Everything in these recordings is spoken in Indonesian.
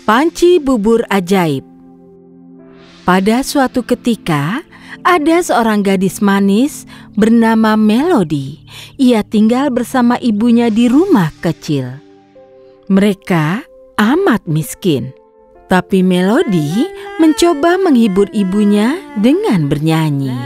Panci bubur ajaib. Pada suatu ketika, ada seorang gadis manis bernama Melody. Ia tinggal bersama ibunya di rumah kecil. Mereka amat miskin, tapi Melody mencoba menghibur ibunya dengan bernyanyi.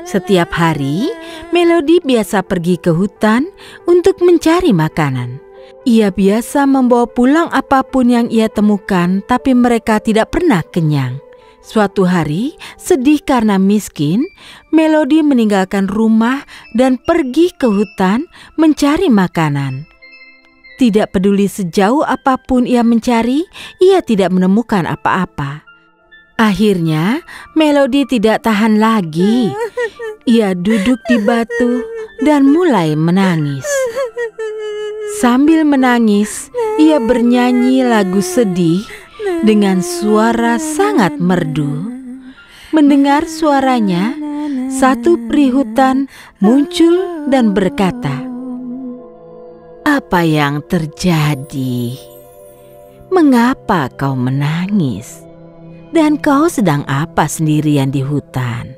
Setiap hari, Melody biasa pergi ke hutan untuk mencari makanan. Ia biasa membawa pulang apapun yang ia temukan, tapi mereka tidak pernah kenyang. Suatu hari, sedih karena miskin, Melody meninggalkan rumah dan pergi ke hutan mencari makanan. Tidak peduli sejauh apapun ia mencari, ia tidak menemukan apa-apa. Akhirnya, Melody tidak tahan lagi. Ia duduk di batu dan mulai menangis. Sambil menangis, ia bernyanyi lagu sedih dengan suara sangat merdu. Mendengar suaranya, satu peri hutan muncul dan berkata, "Apa yang terjadi? Mengapa kau menangis? Dan kau sedang apa sendirian di hutan?"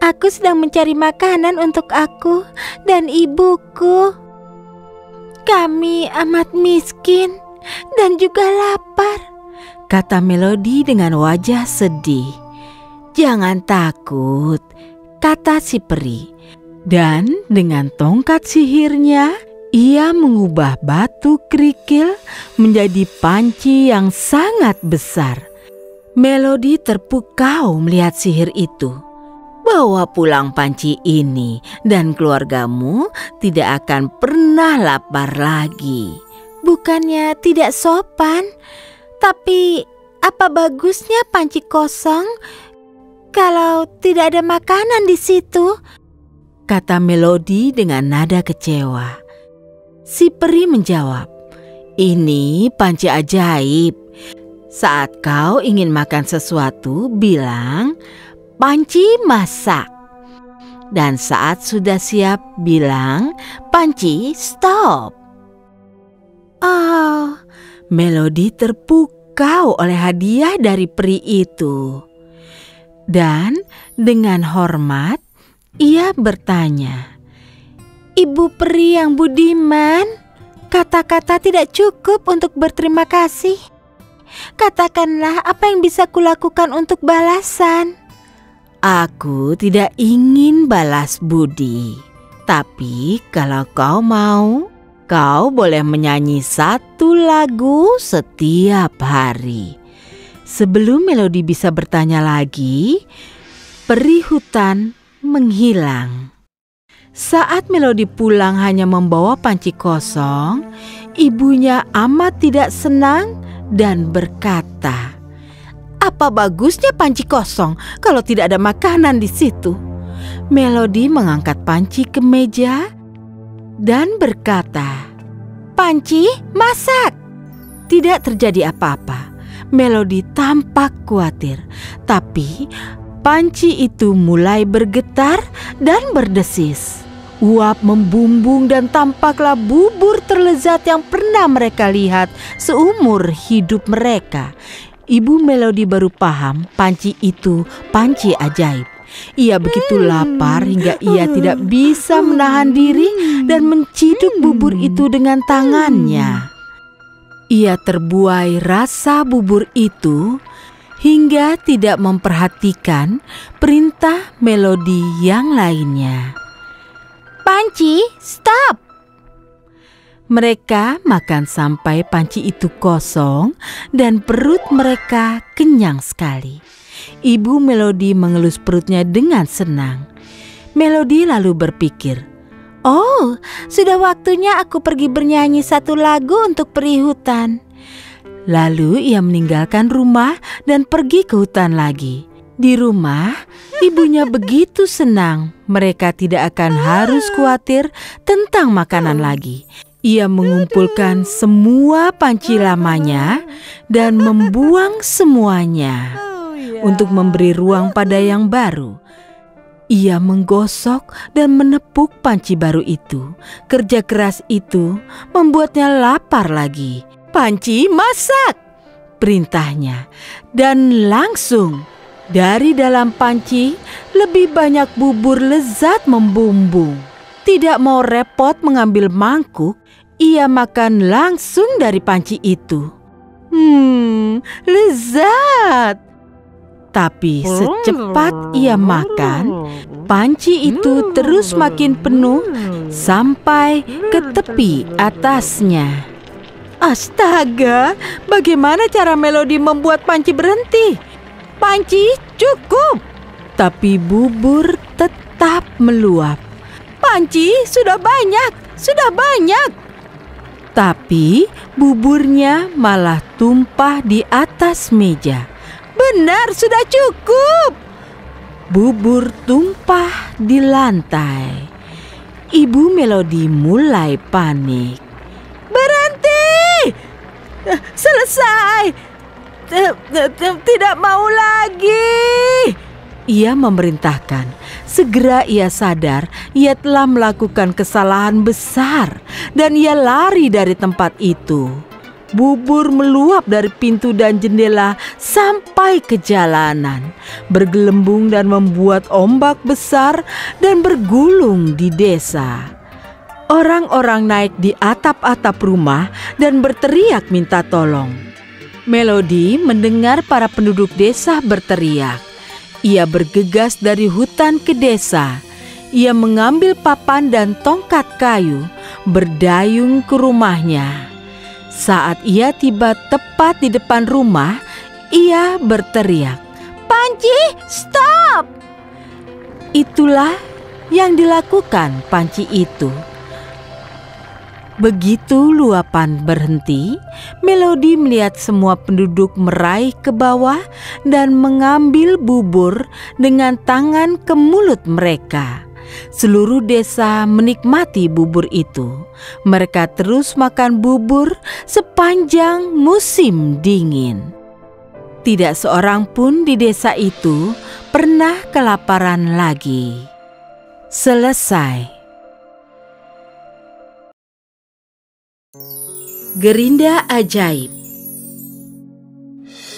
"Aku sedang mencari makanan untuk aku dan ibuku. Kami amat miskin dan juga lapar," kata Melody dengan wajah sedih. "Jangan takut," kata si peri. Dan dengan tongkat sihirnya, ia mengubah batu kerikil menjadi panci yang sangat besar. Melody terpukau melihat sihir itu. "Bawa pulang panci ini dan keluargamu tidak akan pernah lapar lagi." "Bukannya tidak sopan, tapi apa bagusnya panci kosong kalau tidak ada makanan di situ?" kata Melody dengan nada kecewa. Si peri menjawab, "Ini panci ajaib. Saat kau ingin makan sesuatu, bilang, 'Panci masak.' Dan saat sudah siap, bilang, 'Panci stop.'" Oh, Melody terpukau oleh hadiah dari peri itu. Dan dengan hormat, ia bertanya, "Ibu peri yang budiman, kata-kata tidak cukup untuk berterima kasih. Katakanlah apa yang bisa kulakukan untuk balasan." "Aku tidak ingin balas budi. Tapi kalau kau mau, kau boleh menyanyi satu lagu setiap hari." Sebelum Melody bisa bertanya lagi, peri hutan menghilang. Saat Melody pulang hanya membawa panci kosong, ibunya amat tidak senang dan berkata, "Apa bagusnya panci kosong kalau tidak ada makanan di situ?" Melody mengangkat panci ke meja dan berkata, "Panci, masak!" Tidak terjadi apa-apa. Melody tampak khawatir, tapi panci itu mulai bergetar dan berdesis. Uap membumbung dan tampaklah bubur terlezat yang pernah mereka lihat seumur hidup mereka. Ibu Melody baru paham panci itu panci ajaib. Ia begitu lapar hingga ia tidak bisa menahan diri dan menciduk bubur itu dengan tangannya. Ia terbuai rasa bubur itu hingga tidak memperhatikan perintah Melody yang lainnya. "Panci, stop!" Mereka makan sampai panci itu kosong dan perut mereka kenyang sekali. Ibu Melody mengelus perutnya dengan senang. Melody lalu berpikir, "Oh, sudah waktunya aku pergi bernyanyi satu lagu untuk peri hutan." Lalu ia meninggalkan rumah dan pergi ke hutan lagi. Di rumah, ibunya begitu senang. Mereka tidak akan harus khawatir tentang makanan lagi. Ia mengumpulkan semua panci lamanya dan membuang semuanya untuk memberi ruang pada yang baru. Ia menggosok dan menepuk panci baru itu. Kerja keras itu membuatnya lapar lagi. "Panci, masak!" perintahnya, dan langsung dari dalam panci lebih banyak bubur lezat membumbung. Tidak mau repot mengambil mangkuk, ia makan langsung dari panci itu. Lezat. Tapi secepat ia makan, panci itu terus makin penuh sampai ke tepi atasnya. Astaga, bagaimana cara Melody membuat panci berhenti? Panci cukup, tapi bubur tetap meluap. Panci sudah banyak. Tapi buburnya malah tumpah di atas meja. Benar, sudah cukup. Bubur tumpah di lantai. Ibu Melody mulai panik. Berhenti! Selesai! Tidak mau lagi! Ia memerintahkan. Segera ia sadar ia telah melakukan kesalahan besar dan ia lari dari tempat itu. Bubur meluap dari pintu dan jendela sampai ke jalanan, bergelembung dan membuat ombak besar dan bergulung di desa. Orang-orang naik di atap-atap rumah dan berteriak minta tolong. Melody mendengar para penduduk desa berteriak. Ia bergegas dari hutan ke desa. Ia mengambil papan dan tongkat kayu, berdayung ke rumahnya. Saat ia tiba tepat di depan rumah, ia berteriak, "Panci, stop!" Itulah yang dilakukan panci itu. Begitu luapan berhenti, Melody melihat semua penduduk meraih ke bawah dan mengambil bubur dengan tangan ke mulut mereka. Seluruh desa menikmati bubur itu. Mereka terus makan bubur sepanjang musim dingin. Tidak seorang pun di desa itu pernah kelaparan lagi. Selesai. Gerinda ajaib.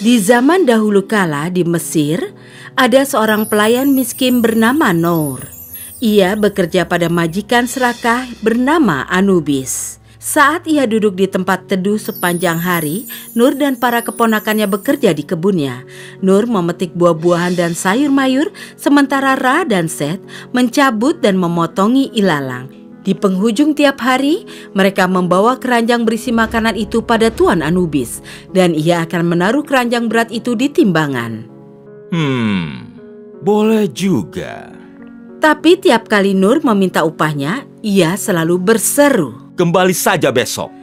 Di zaman dahulu kala di Mesir, ada seorang pelayan miskin bernama Noor. Ia bekerja pada majikan serakah bernama Anubis. Saat ia duduk di tempat teduh sepanjang hari, Nur dan para keponakannya bekerja di kebunnya. Nur memetik buah-buahan dan sayur mayur, sementara Ra dan Set mencabut dan memotongi ilalang. Di penghujung tiap hari, mereka membawa keranjang berisi makanan itu pada Tuan Anubis, dan ia akan menaruh keranjang berat itu di timbangan. Boleh juga. Tapi tiap kali Nur meminta upahnya, ia selalu berseru, "Kembali saja besok."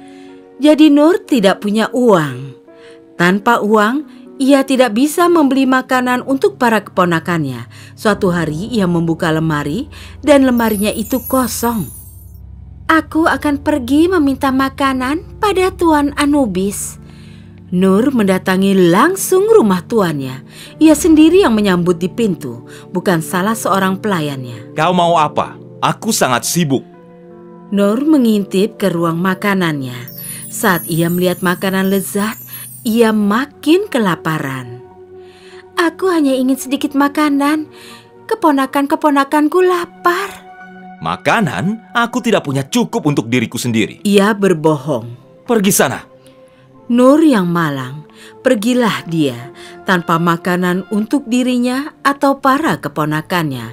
Jadi Nur tidak punya uang. Tanpa uang, ia tidak bisa membeli makanan untuk para keponakannya. Suatu hari ia membuka lemari dan lemarinya itu kosong. "Aku akan pergi meminta makanan pada Tuan Anubis." Nur mendatangi langsung rumah tuannya. Ia sendiri yang menyambut di pintu, bukan salah seorang pelayannya. "Kau mau apa? Aku sangat sibuk." Nur mengintip ke ruang makanannya. Saat ia melihat makanan lezat, ia makin kelaparan. "Aku hanya ingin sedikit makanan. Keponakan-keponakanku lapar." "Makanan? Aku tidak punya cukup untuk diriku sendiri." Ia berbohong. "Pergi sana." Nur yang malang, pergilah dia tanpa makanan untuk dirinya atau para keponakannya.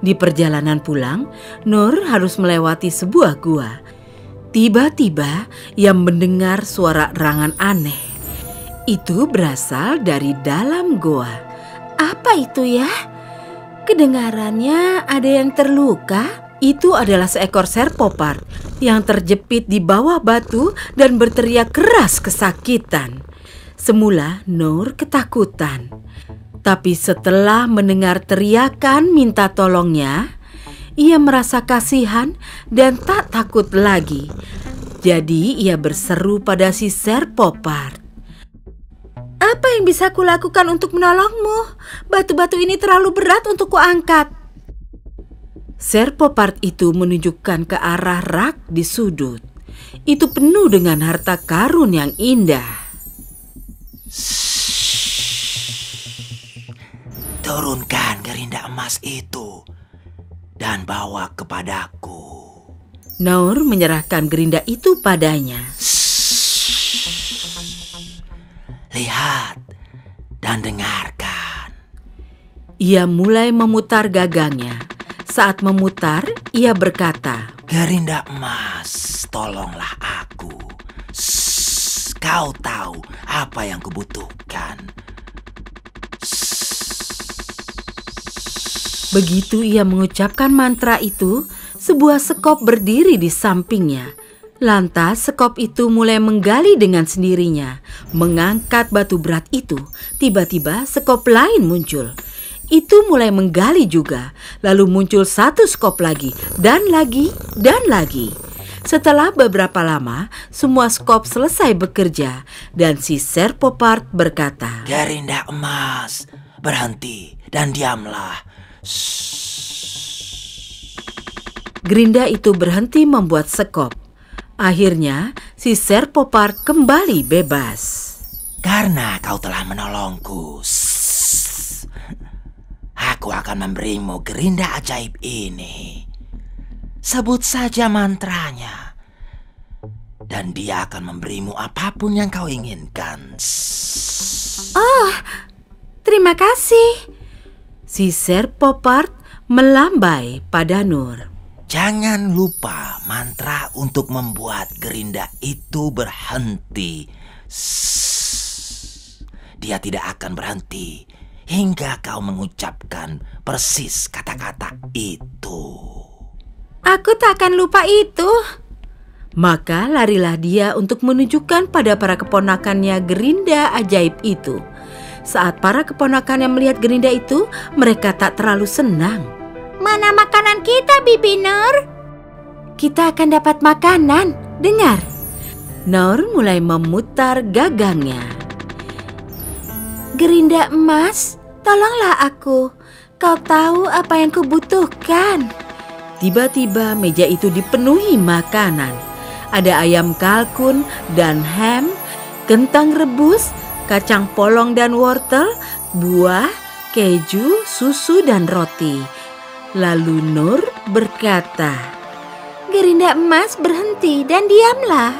Di perjalanan pulang, Nur harus melewati sebuah gua. Tiba-tiba ia mendengar suara erangan aneh. Itu berasal dari dalam goa. Apa itu ya? Kedengarannya ada yang terluka. Itu adalah seekor serpopard yang terjepit di bawah batu dan berteriak keras kesakitan. Semula Nur ketakutan. Tapi setelah mendengar teriakan minta tolongnya, ia merasa kasihan dan tak takut lagi. Jadi ia berseru pada si serpopard. "Apa yang bisa kulakukan untuk menolongmu? Batu-batu ini terlalu berat untuk kuangkat." Serpopard itu menunjukkan ke arah rak di sudut. Itu penuh dengan harta karun yang indah. Turunkan gerinda emas itu dan bawa kepadaku. Nur menyerahkan gerinda itu padanya. Lihat dan dengarkan. Ia mulai memutar gagangnya. Saat memutar, ia berkata, Gerinda emas, tolonglah aku. Kau tahu apa yang kubutuhkan. Begitu ia mengucapkan mantra itu, sebuah sekop berdiri di sampingnya. Lantas sekop itu mulai menggali dengan sendirinya, mengangkat batu berat itu. Tiba-tiba sekop lain muncul. Itu mulai menggali juga, lalu muncul satu sekop lagi, dan lagi, dan lagi. Setelah beberapa lama, semua sekop selesai bekerja, dan si Ser Popart berkata, Gerinda emas, berhenti dan diamlah. Gerinda itu berhenti membuat sekop. Akhirnya, si Ser Popart kembali bebas. Karena kau telah menolongku, aku akan memberimu gerinda ajaib ini. Sebut saja mantranya, dan dia akan memberimu apapun yang kau inginkan. Oh, terima kasih. Si Ser Popart melambai pada Nur. Jangan lupa mantra untuk membuat gerinda itu berhenti. Dia tidak akan berhenti hingga kau mengucapkan persis kata-kata itu. Aku tak akan lupa itu. Maka larilah dia untuk menunjukkan pada para keponakannya gerinda ajaib itu. Saat para keponakannya melihat gerinda itu, mereka tak terlalu senang. Mana makanan kita, Bibi Nur? Kita akan dapat makanan, dengar. Nur mulai memutar gagangnya. Gerinda emas, tolonglah aku. Kau tahu apa yang kubutuhkan. Tiba-tiba meja itu dipenuhi makanan. Ada ayam kalkun dan ham, kentang rebus, kacang polong dan wortel, buah, keju, susu dan roti. Lalu Nur berkata, Gerinda emas, berhenti dan diamlah.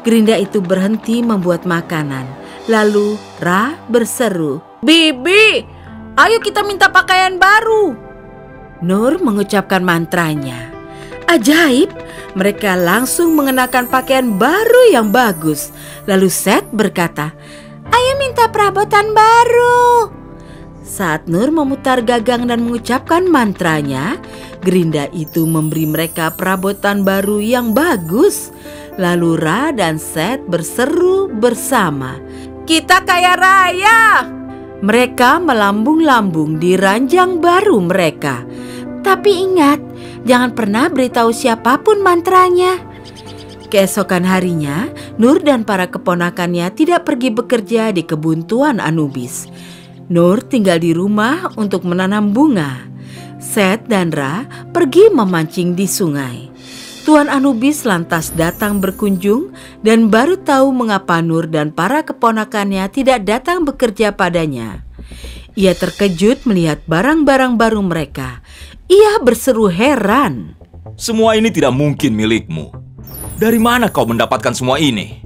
Gerinda itu berhenti membuat makanan. Lalu Ra berseru, Bibi, ayo kita minta pakaian baru. Nur mengucapkan mantranya. Ajaib, mereka langsung mengenakan pakaian baru yang bagus. Lalu Set berkata, Ayo minta perabotan baru. Saat Nur memutar gagang dan mengucapkan mantranya, gerinda itu memberi mereka perabotan baru yang bagus. Lalu Ra dan Set berseru bersama, Kita kaya raya! Mereka melambung-lambung di ranjang baru mereka. Tapi ingat, jangan pernah beritahu siapapun mantranya. Keesokan harinya, Nur dan para keponakannya tidak pergi bekerja di kebun Tuan Anubis. Nur tinggal di rumah untuk menanam bunga. Set dan Ra pergi memancing di sungai. Tuan Anubis lantas datang berkunjung dan baru tahu mengapa Nur dan para keponakannya tidak datang bekerja padanya. Ia terkejut melihat barang-barang baru mereka. Ia berseru heran. Semua ini tidak mungkin milikmu. Dari mana kau mendapatkan semua ini?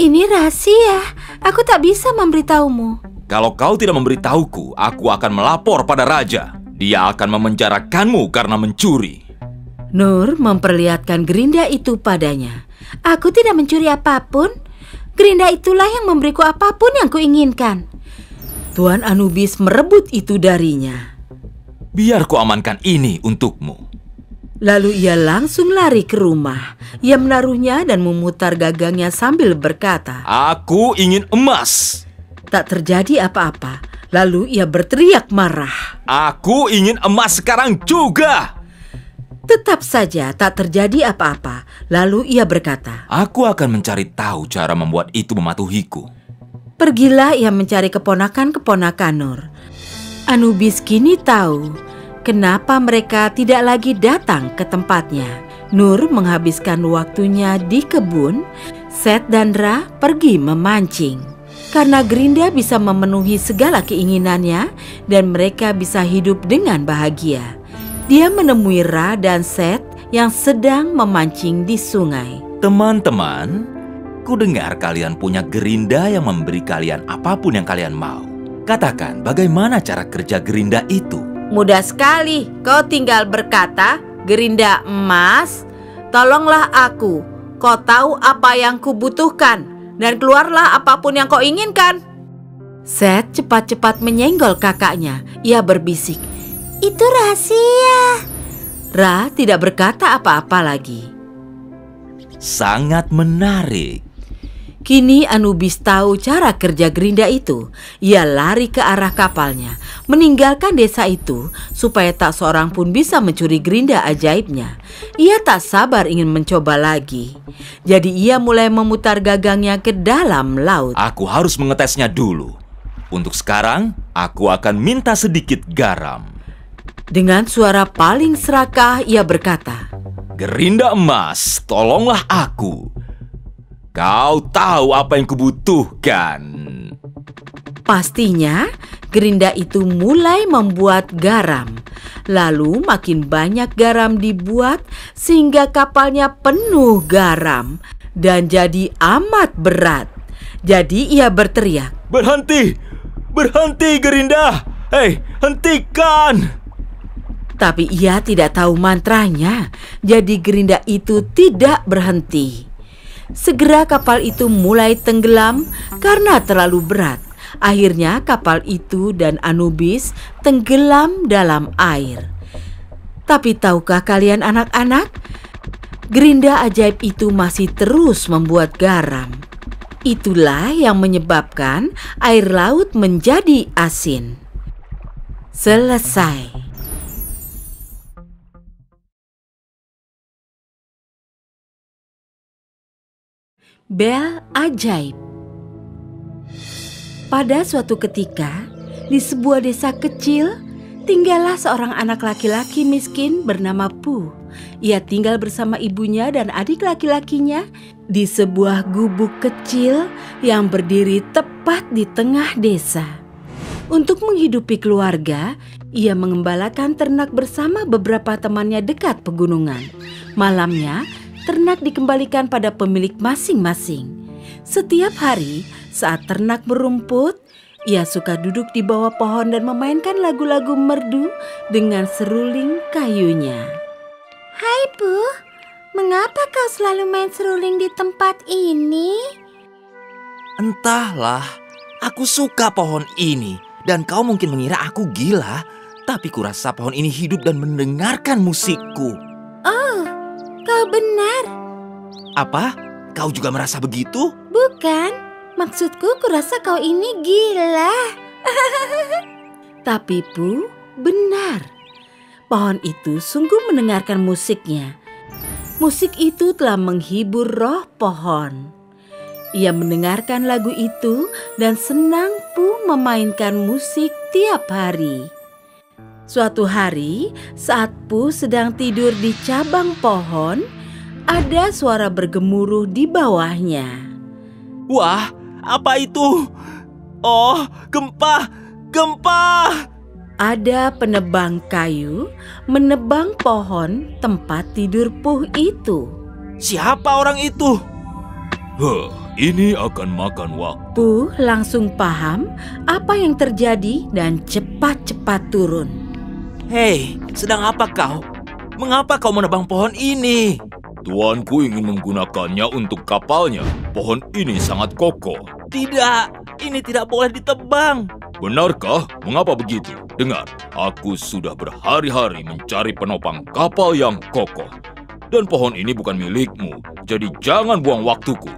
Ini rahasia, aku tak bisa memberitahumu. Kalau kau tidak memberitahuku, aku akan melapor pada raja. Dia akan memenjarakanmu karena mencuri. Nur memperlihatkan gerinda itu padanya. Aku tidak mencuri apapun. Gerinda itulah yang memberiku apapun yang kuinginkan. Tuan Anubis merebut itu darinya. Biar ku amankan ini untukmu. Lalu ia langsung lari ke rumah. Ia menaruhnya dan memutar gagangnya sambil berkata, Aku ingin emas. Tak terjadi apa-apa. Lalu ia berteriak marah. Aku ingin emas sekarang juga. Tetap saja tak terjadi apa-apa. Lalu ia berkata, Aku akan mencari tahu cara membuat itu mematuhiku. Pergilah ia mencari keponakan-keponakan Nur. Anubis kini tahu kenapa mereka tidak lagi datang ke tempatnya. Nur menghabiskan waktunya di kebun. Set dan Ra pergi memancing. karena Gerinda bisa memenuhi segala keinginannya dan mereka bisa hidup dengan bahagia. Dia menemui Ra dan Seth yang sedang memancing di sungai. Teman-teman, ku dengar kalian punya Gerinda yang memberi kalian apapun yang kalian mau. Katakan, bagaimana cara kerja Gerinda itu? Mudah sekali, kau tinggal berkata, "Gerinda emas, tolonglah aku. Kau tahu apa yang kubutuhkan, dan keluarlah apapun yang kau inginkan." Seth cepat-cepat menyenggol kakaknya. Ia berbisik, "Itu rahasia." Ra tidak berkata apa-apa lagi. Sangat menarik. Kini Anubis tahu cara kerja Gerinda itu. Ia lari ke arah kapalnya, meninggalkan desa itu supaya tak seorang pun bisa mencuri Gerinda ajaibnya. Ia tak sabar ingin mencoba lagi. Jadi ia mulai memutar gagangnya ke dalam laut. Aku harus mengetesnya dulu. Untuk sekarang, aku akan minta sedikit garam. Dengan suara paling serakah ia berkata, Gerinda emas, tolonglah aku. Kau tahu apa yang kubutuhkan. Pastinya Gerinda itu mulai membuat garam. Lalu makin banyak garam dibuat sehingga kapalnya penuh garam dan jadi amat berat. Jadi ia berteriak, Berhenti! Berhenti Gerinda! Hei, hentikan! Tapi ia tidak tahu mantranya. Jadi Gerinda itu tidak berhenti. Segera kapal itu mulai tenggelam karena terlalu berat. Akhirnya kapal itu dan Anubis tenggelam dalam air. Tapi tahukah kalian anak-anak? Gerinda ajaib itu masih terus membuat garam. Itulah yang menyebabkan air laut menjadi asin. Selesai. Bel ajaib. Pada suatu ketika, di sebuah desa kecil, tinggallah seorang anak laki-laki miskin bernama Pu. Ia tinggal bersama ibunya dan adik laki-lakinya di sebuah gubuk kecil yang berdiri tepat di tengah desa. Untuk menghidupi keluarga, ia mengembalakan ternak bersama beberapa temannya dekat pegunungan. Malamnya, ternak dikembalikan pada pemilik masing-masing. Setiap hari saat ternak merumput, ia suka duduk di bawah pohon dan memainkan lagu-lagu merdu dengan seruling kayunya. "Hai Bu, mengapa kau selalu main seruling di tempat ini?" Entahlah, aku suka pohon ini. Dan kau mungkin mengira aku gila. Tapi kurasa pohon ini hidup dan mendengarkan musikku. "Oh, kau benar." Apa? Kau juga merasa begitu? "Bukan, maksudku kurasa kau ini gila." Tapi Pu benar. Pohon itu sungguh mendengarkan musiknya. Musik itu telah menghibur roh pohon. Ia mendengarkan lagu itu dan senang Pu memainkan musik tiap hari. Suatu hari, saat Pu sedang tidur di cabang pohon, ada suara bergemuruh di bawahnya. Wah, apa itu? Oh, gempa! Gempa! Ada penebang kayu menebang pohon tempat tidur Pu itu. Siapa orang itu? Ini akan makan waktu. Pu langsung paham apa yang terjadi dan cepat-cepat turun. Hei, sedang apa kau? Mengapa kau menebang pohon ini? Tuanku ingin menggunakannya untuk kapalnya. Pohon ini sangat kokoh. Tidak, ini tidak boleh ditebang. Benarkah? Mengapa begitu? Dengar, aku sudah berhari-hari mencari penopang kapal yang kokoh. Dan pohon ini bukan milikmu, jadi jangan buang waktuku.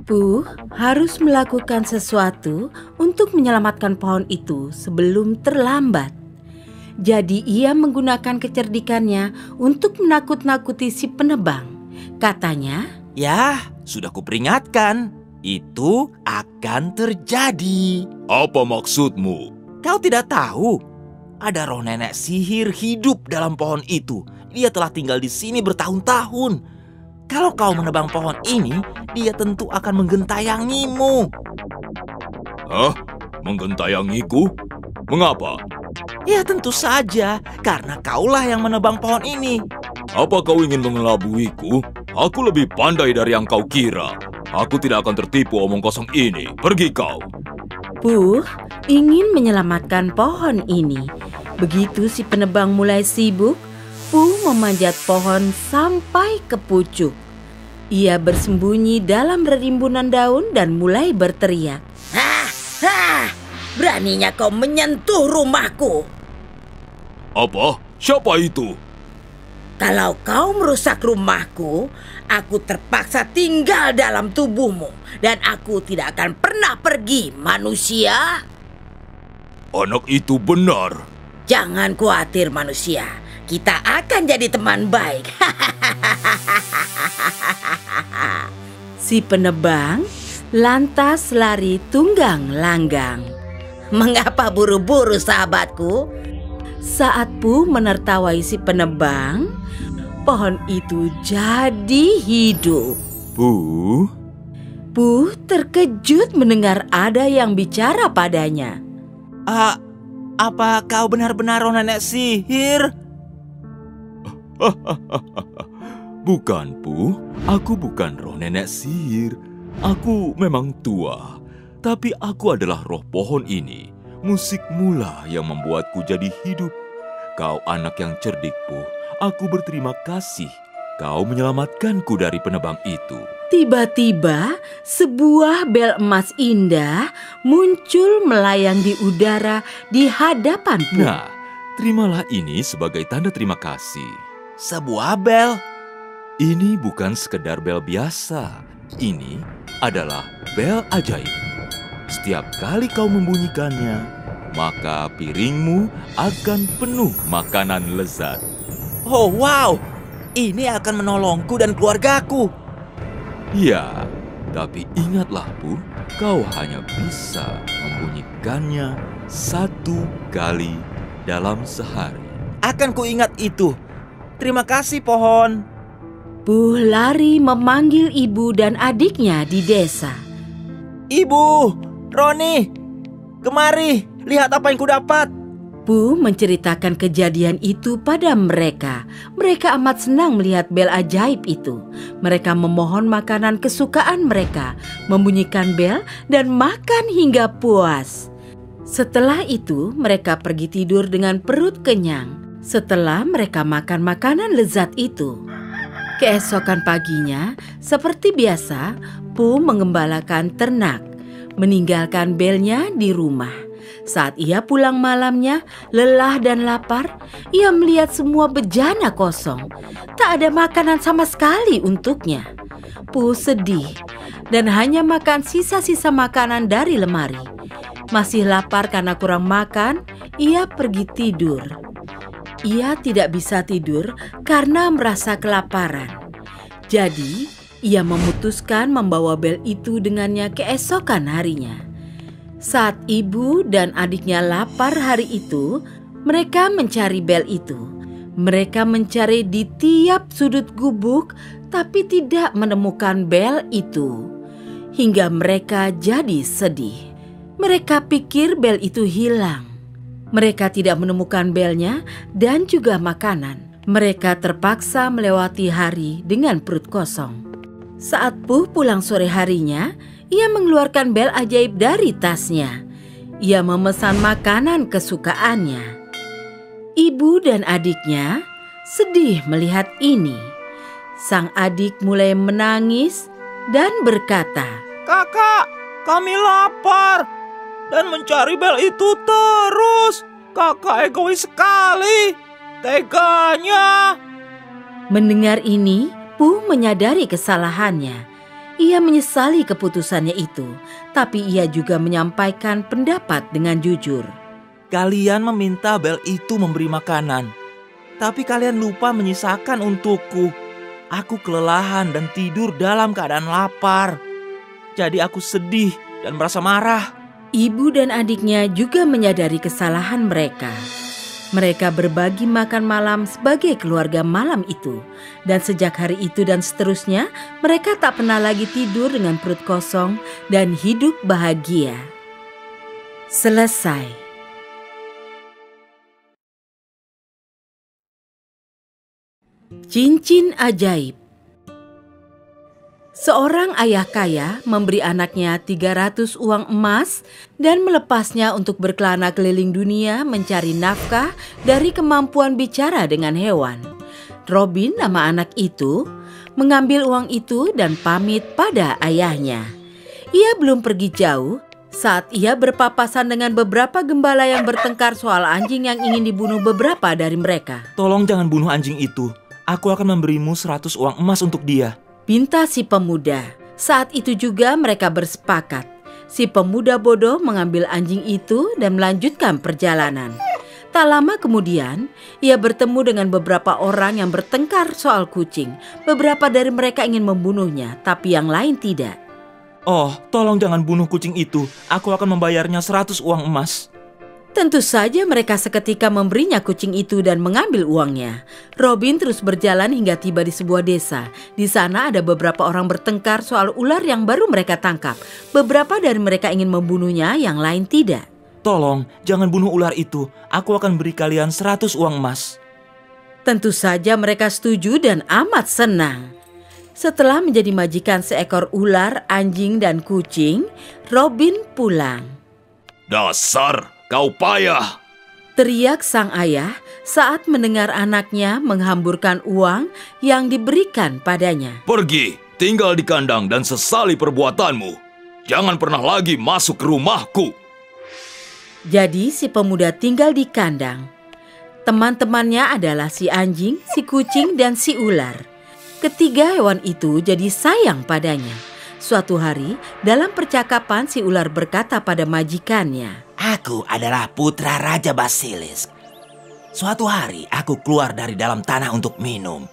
Pu harus melakukan sesuatu untuk menyelamatkan pohon itu sebelum terlambat. Jadi ia menggunakan kecerdikannya untuk menakut-nakuti si penebang. Katanya, Ya, sudah kuperingatkan. Itu akan terjadi. Apa maksudmu? Kau tidak tahu? Ada roh nenek sihir hidup dalam pohon itu. Dia telah tinggal di sini bertahun-tahun. Kalau kau menebang pohon ini, dia tentu akan menggentayangimu. Hah? Menggentayangiku? Mengapa? Ya tentu saja, karena kaulah yang menebang pohon ini. Apa kau ingin mengelabuiku? Aku lebih pandai dari yang kau kira. Aku tidak akan tertipu omong kosong ini. Pergi kau. Puh ingin menyelamatkan pohon ini. Begitu si penebang mulai sibuk, Puh memanjat pohon sampai ke pucuk. Ia bersembunyi dalam rimbunan daun dan mulai berteriak. Beraninya kau menyentuh rumahku. Apa? Siapa itu? Kalau kau merusak rumahku, aku terpaksa tinggal dalam tubuhmu. Dan aku tidak akan pernah pergi, manusia. Anak itu benar. Jangan khawatir, manusia. Kita akan jadi teman baik. Si penebang lantas lari tunggang langgang. Mengapa buru-buru, sahabatku? Saat Puh menertawai si penebang, pohon itu jadi hidup. Puh terkejut mendengar ada yang bicara padanya. Apa kau benar-benar roh nenek sihir? Bukan, Puh. Aku bukan roh nenek sihir. Aku memang tua. Tapi aku adalah roh pohon ini. Musik mula yang membuatku jadi hidup. Kau anak yang cerdik, Puh. Aku berterima kasih. Kau menyelamatkanku dari penebang itu. Tiba-tiba sebuah bel emas indah muncul melayang di udara di hadapan Puh. Nah, terimalah ini sebagai tanda terima kasih. Sebuah bel. Ini bukan sekedar bel biasa. Ini adalah bel ajaib. Setiap kali kau membunyikannya, maka piringmu akan penuh makanan lezat. Oh wow, ini akan menolongku dan keluargaku. Ya, tapi ingatlah, Puh, kau hanya bisa membunyikannya 1 kali dalam sehari. Akan kuingat itu. Terima kasih, pohon. Puh lari memanggil ibu dan adiknya di desa. Ibu, Roni, kemari, lihat apa yang kudapat. Puh menceritakan kejadian itu pada mereka. Mereka amat senang melihat bel ajaib itu. Mereka memohon makanan kesukaan mereka, membunyikan bel dan makan hingga puas. Setelah itu, mereka pergi tidur dengan perut kenyang. Setelah mereka makan makanan lezat itu. Keesokan paginya, seperti biasa, Puh mengembalakan ternak, meninggalkan belnya di rumah. Saat ia pulang malamnya, lelah dan lapar, ia melihat semua bejana kosong. Tak ada makanan sama sekali untuknya. Puh sedih dan hanya makan sisa-sisa makanan dari lemari. Masih lapar karena kurang makan, ia pergi tidur. Ia tidak bisa tidur karena merasa kelaparan. Jadi, ia memutuskan membawa bel itu dengannya keesokan harinya. Saat ibu dan adiknya lapar hari itu, mereka mencari bel itu. Mereka mencari di tiap sudut gubuk, tapi tidak menemukan bel itu. Hingga mereka jadi sedih. Mereka pikir bel itu hilang. Mereka tidak menemukan belnya dan juga makanan. Mereka terpaksa melewati hari dengan perut kosong. Saat Puh pulang sore harinya, ia mengeluarkan bel ajaib dari tasnya. Ia memesan makanan kesukaannya. Ibu dan adiknya sedih melihat ini. Sang adik mulai menangis dan berkata, Kakak, kami lapar dan mencari bel itu terus. Kakak egois sekali. Teganya. Mendengar ini, Puh menyadari kesalahannya. Ia menyesali keputusannya itu, tapi ia juga menyampaikan pendapat dengan jujur. Kalian meminta bel itu memberi makanan, tapi kalian lupa menyisakan untukku. Aku kelelahan dan tidur dalam keadaan lapar. Jadi aku sedih dan merasa marah. Ibu dan adiknya juga menyadari kesalahan mereka. Mereka berbagi makan malam sebagai keluarga malam itu. Dan sejak hari itu dan seterusnya, mereka tak pernah lagi tidur dengan perut kosong dan hidup bahagia. Selesai. Cincin ajaib. Seorang ayah kaya memberi anaknya 300 uang emas dan melepasnya untuk berkelana keliling dunia mencari nafkah dari kemampuan bicara dengan hewan. Robin, nama anak itu, mengambil uang itu dan pamit pada ayahnya. Ia belum pergi jauh saat ia berpapasan dengan beberapa gembala yang bertengkar soal anjing yang ingin dibunuh beberapa dari mereka. Tolong jangan bunuh anjing itu. Aku akan memberimu 100 uang emas untuk dia. Pinta si pemuda. Saat itu juga mereka bersepakat. Si pemuda bodoh mengambil anjing itu dan melanjutkan perjalanan. Tak lama kemudian, ia bertemu dengan beberapa orang yang bertengkar soal kucing. Beberapa dari mereka ingin membunuhnya, tapi yang lain tidak. Oh, tolong jangan bunuh kucing itu. Aku akan membayarnya 100 uang emas. Tentu saja mereka seketika memberinya kucing itu dan mengambil uangnya. Robin terus berjalan hingga tiba di sebuah desa. Di sana ada beberapa orang bertengkar soal ular yang baru mereka tangkap. Beberapa dari mereka ingin membunuhnya, yang lain tidak. Tolong, jangan bunuh ular itu. Aku akan beri kalian 100 uang emas. Tentu saja mereka setuju dan amat senang. Setelah menjadi majikan seekor ular, anjing, dan kucing, Robin pulang. Dasar kau payah! Teriak sang ayah saat mendengar anaknya menghamburkan uang yang diberikan padanya. Pergi, tinggal di kandang dan sesali perbuatanmu. Jangan pernah lagi masuk ke rumahku. Jadi si pemuda tinggal di kandang. Teman-temannya adalah si anjing, si kucing, dan si ular. Ketiga hewan itu jadi sayang padanya. Suatu hari, dalam percakapan si ular berkata pada majikannya, "Aku adalah putra Raja Basilisk. Suatu hari aku keluar dari dalam tanah untuk minum.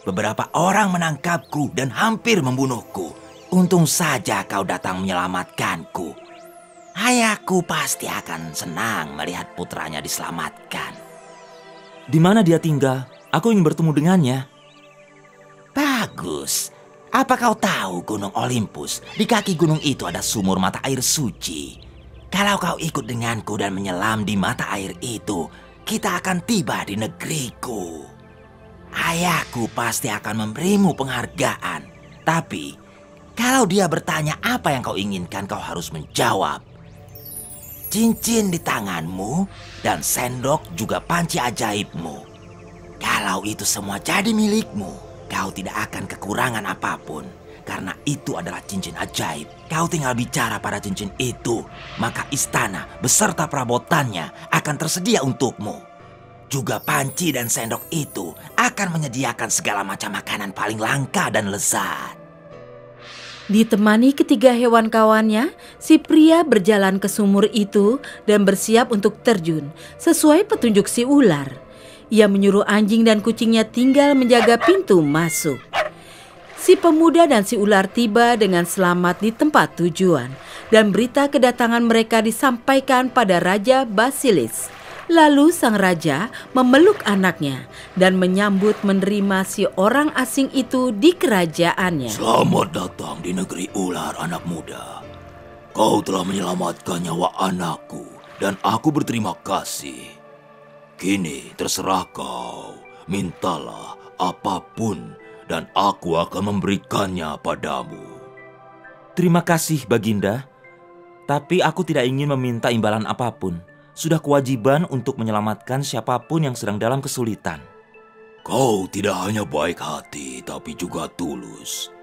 Beberapa orang menangkapku dan hampir membunuhku. Untung saja kau datang menyelamatkanku. Ayahku pasti akan senang melihat putranya diselamatkan." Di mana dia tinggal? Aku ingin bertemu dengannya. Bagus. Apa kau tahu Gunung Olympus? Di kaki gunung itu ada sumur mata air suci. Kalau kau ikut denganku dan menyelam di mata air itu, kita akan tiba di negeriku. Ayahku pasti akan memberimu penghargaan. Tapi, kalau dia bertanya apa yang kau inginkan, kau harus menjawab. Cincin di tanganmu dan sendok juga panci ajaibmu. Kalau itu semua jadi milikmu, kau tidak akan kekurangan apapun. Karena itu adalah cincin ajaib. Kau tinggal bicara pada cincin itu, maka istana beserta perabotannya akan tersedia untukmu. Juga panci dan sendok itu akan menyediakan segala macam makanan paling langka dan lezat. Ditemani ketiga hewan kawannya, si pria berjalan ke sumur itu dan bersiap untuk terjun, sesuai petunjuk si ular. Ia menyuruh anjing dan kucingnya tinggal menjaga pintu masuk. Si pemuda dan si ular tiba dengan selamat di tempat tujuan, dan berita kedatangan mereka disampaikan pada Raja Basilisk. Lalu sang raja memeluk anaknya dan menyambut menerima si orang asing itu di kerajaannya. Selamat datang di negeri ular, anak muda. Kau telah menyelamatkan nyawa anakku dan aku berterima kasih. Kini terserah kau, mintalah apapun dan aku akan memberikannya padamu. Terima kasih, Baginda. Tapi aku tidak ingin meminta imbalan apapun. Sudah kewajiban untuk menyelamatkan siapapun yang sedang dalam kesulitan. Kau tidak hanya baik hati, tapi juga tulus.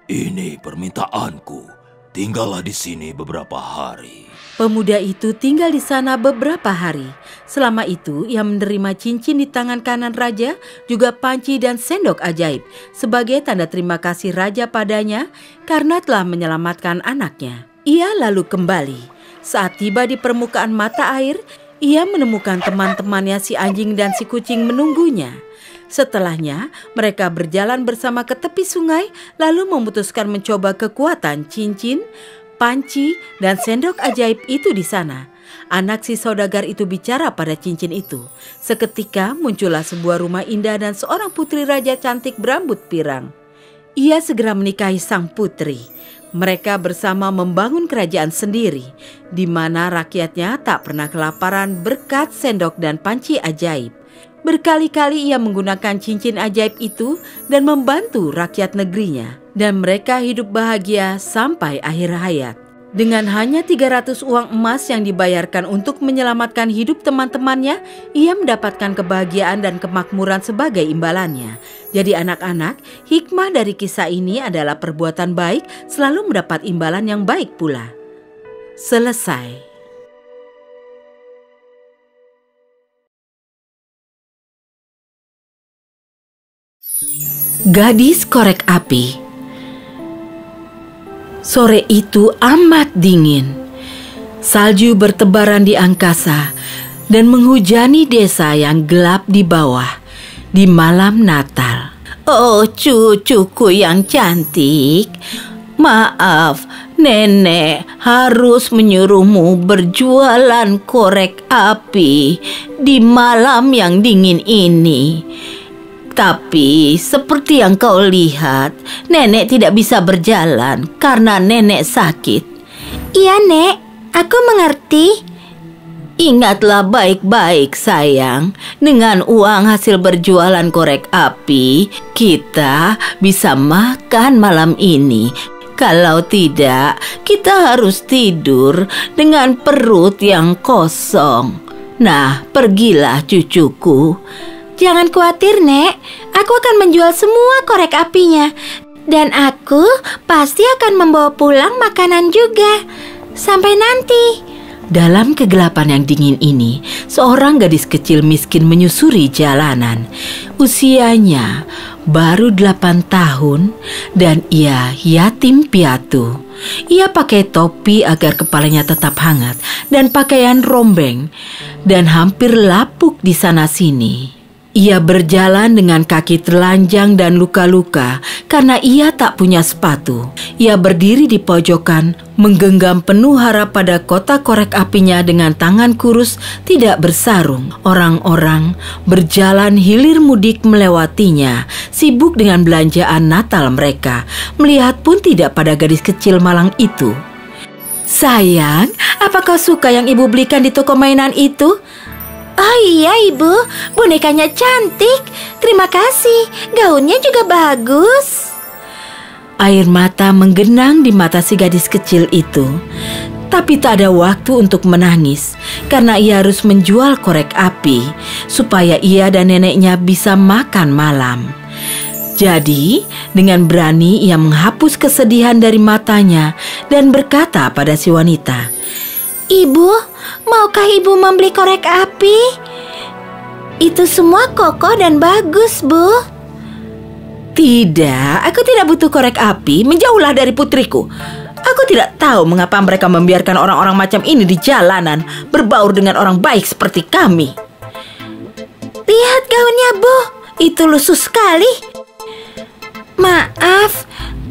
Ini permintaanku. Tinggallah di sini beberapa hari. Pemuda itu tinggal di sana beberapa hari. Selama itu ia menerima cincin di tangan kanan raja, juga panci dan sendok ajaib sebagai tanda terima kasih raja padanya karena telah menyelamatkan anaknya. Ia lalu kembali. Saat tiba di permukaan mata air, ia menemukan teman-temannya si anjing dan si kucing menunggunya. Setelahnya, mereka berjalan bersama ke tepi sungai lalu memutuskan mencoba kekuatan cincin, panci, dan sendok ajaib itu di sana. Anak si saudagar itu bicara pada cincin itu. Seketika muncullah sebuah rumah indah dan seorang putri raja cantik berambut pirang. Ia segera menikahi sang putri. Mereka bersama membangun kerajaan sendiri, di mana rakyatnya tak pernah kelaparan berkat sendok dan panci ajaib. Berkali-kali ia menggunakan cincin ajaib itu dan membantu rakyat negerinya. Dan mereka hidup bahagia sampai akhir hayat. Dengan hanya 300 uang emas yang dibayarkan untuk menyelamatkan hidup teman-temannya, ia mendapatkan kebahagiaan dan kemakmuran sebagai imbalannya. Jadi anak-anak, hikmah dari kisah ini adalah perbuatan baik selalu mendapat imbalan yang baik pula. Selesai. Gadis korek api. Sore itu amat dingin. Salju bertebaran di angkasa dan menghujani desa yang gelap di bawah di malam Natal. Oh, cucuku yang cantik. Maaf, nenek harus menyuruhmu berjualan korek api di malam yang dingin ini. Tapi seperti yang kau lihat, nenek tidak bisa berjalan karena nenek sakit. Iya, Nek. Aku mengerti. Ingatlah baik-baik, sayang. Dengan uang hasil berjualan korek api, kita bisa makan malam ini. Kalau tidak, kita harus tidur dengan perut yang kosong. Nah, pergilah cucuku. Jangan khawatir, Nek. Aku akan menjual semua korek apinya. Dan aku pasti akan membawa pulang makanan juga. Sampai nanti. Dalam kegelapan yang dingin ini, seorang gadis kecil miskin menyusuri jalanan. Usianya baru 8 tahun dan ia yatim piatu. Ia pakai topi agar kepalanya tetap hangat dan pakaian rombeng dan hampir lapuk di sana-sini. Ia berjalan dengan kaki telanjang dan luka-luka karena ia tak punya sepatu. Ia berdiri di pojokan, menggenggam penuh harap pada kotak korek apinya dengan tangan kurus tidak bersarung. Orang-orang berjalan hilir mudik melewatinya, sibuk dengan belanjaan Natal mereka. Melihat pun tidak pada gadis kecil malang itu. Sayang, apa kau suka yang ibu belikan di toko mainan itu? Oh iya, Ibu, bonekanya cantik. Terima kasih, gaunnya juga bagus. Air mata menggenang di mata si gadis kecil itu. Tapi tak ada waktu untuk menangis karena ia harus menjual korek api supaya ia dan neneknya bisa makan malam. Jadi, dengan berani ia menghapus kesedihan dari matanya dan berkata pada si wanita, Ibu, maukah Ibu membeli korek api? Itu semua kokoh dan bagus, Bu. Tidak, aku tidak butuh korek api. Menjauhlah dari putriku. Aku tidak tahu mengapa mereka membiarkan orang-orang macam ini di jalanan berbaur dengan orang baik seperti kami. Lihat gaunnya, Bu. Itu lusuh sekali. Maaf,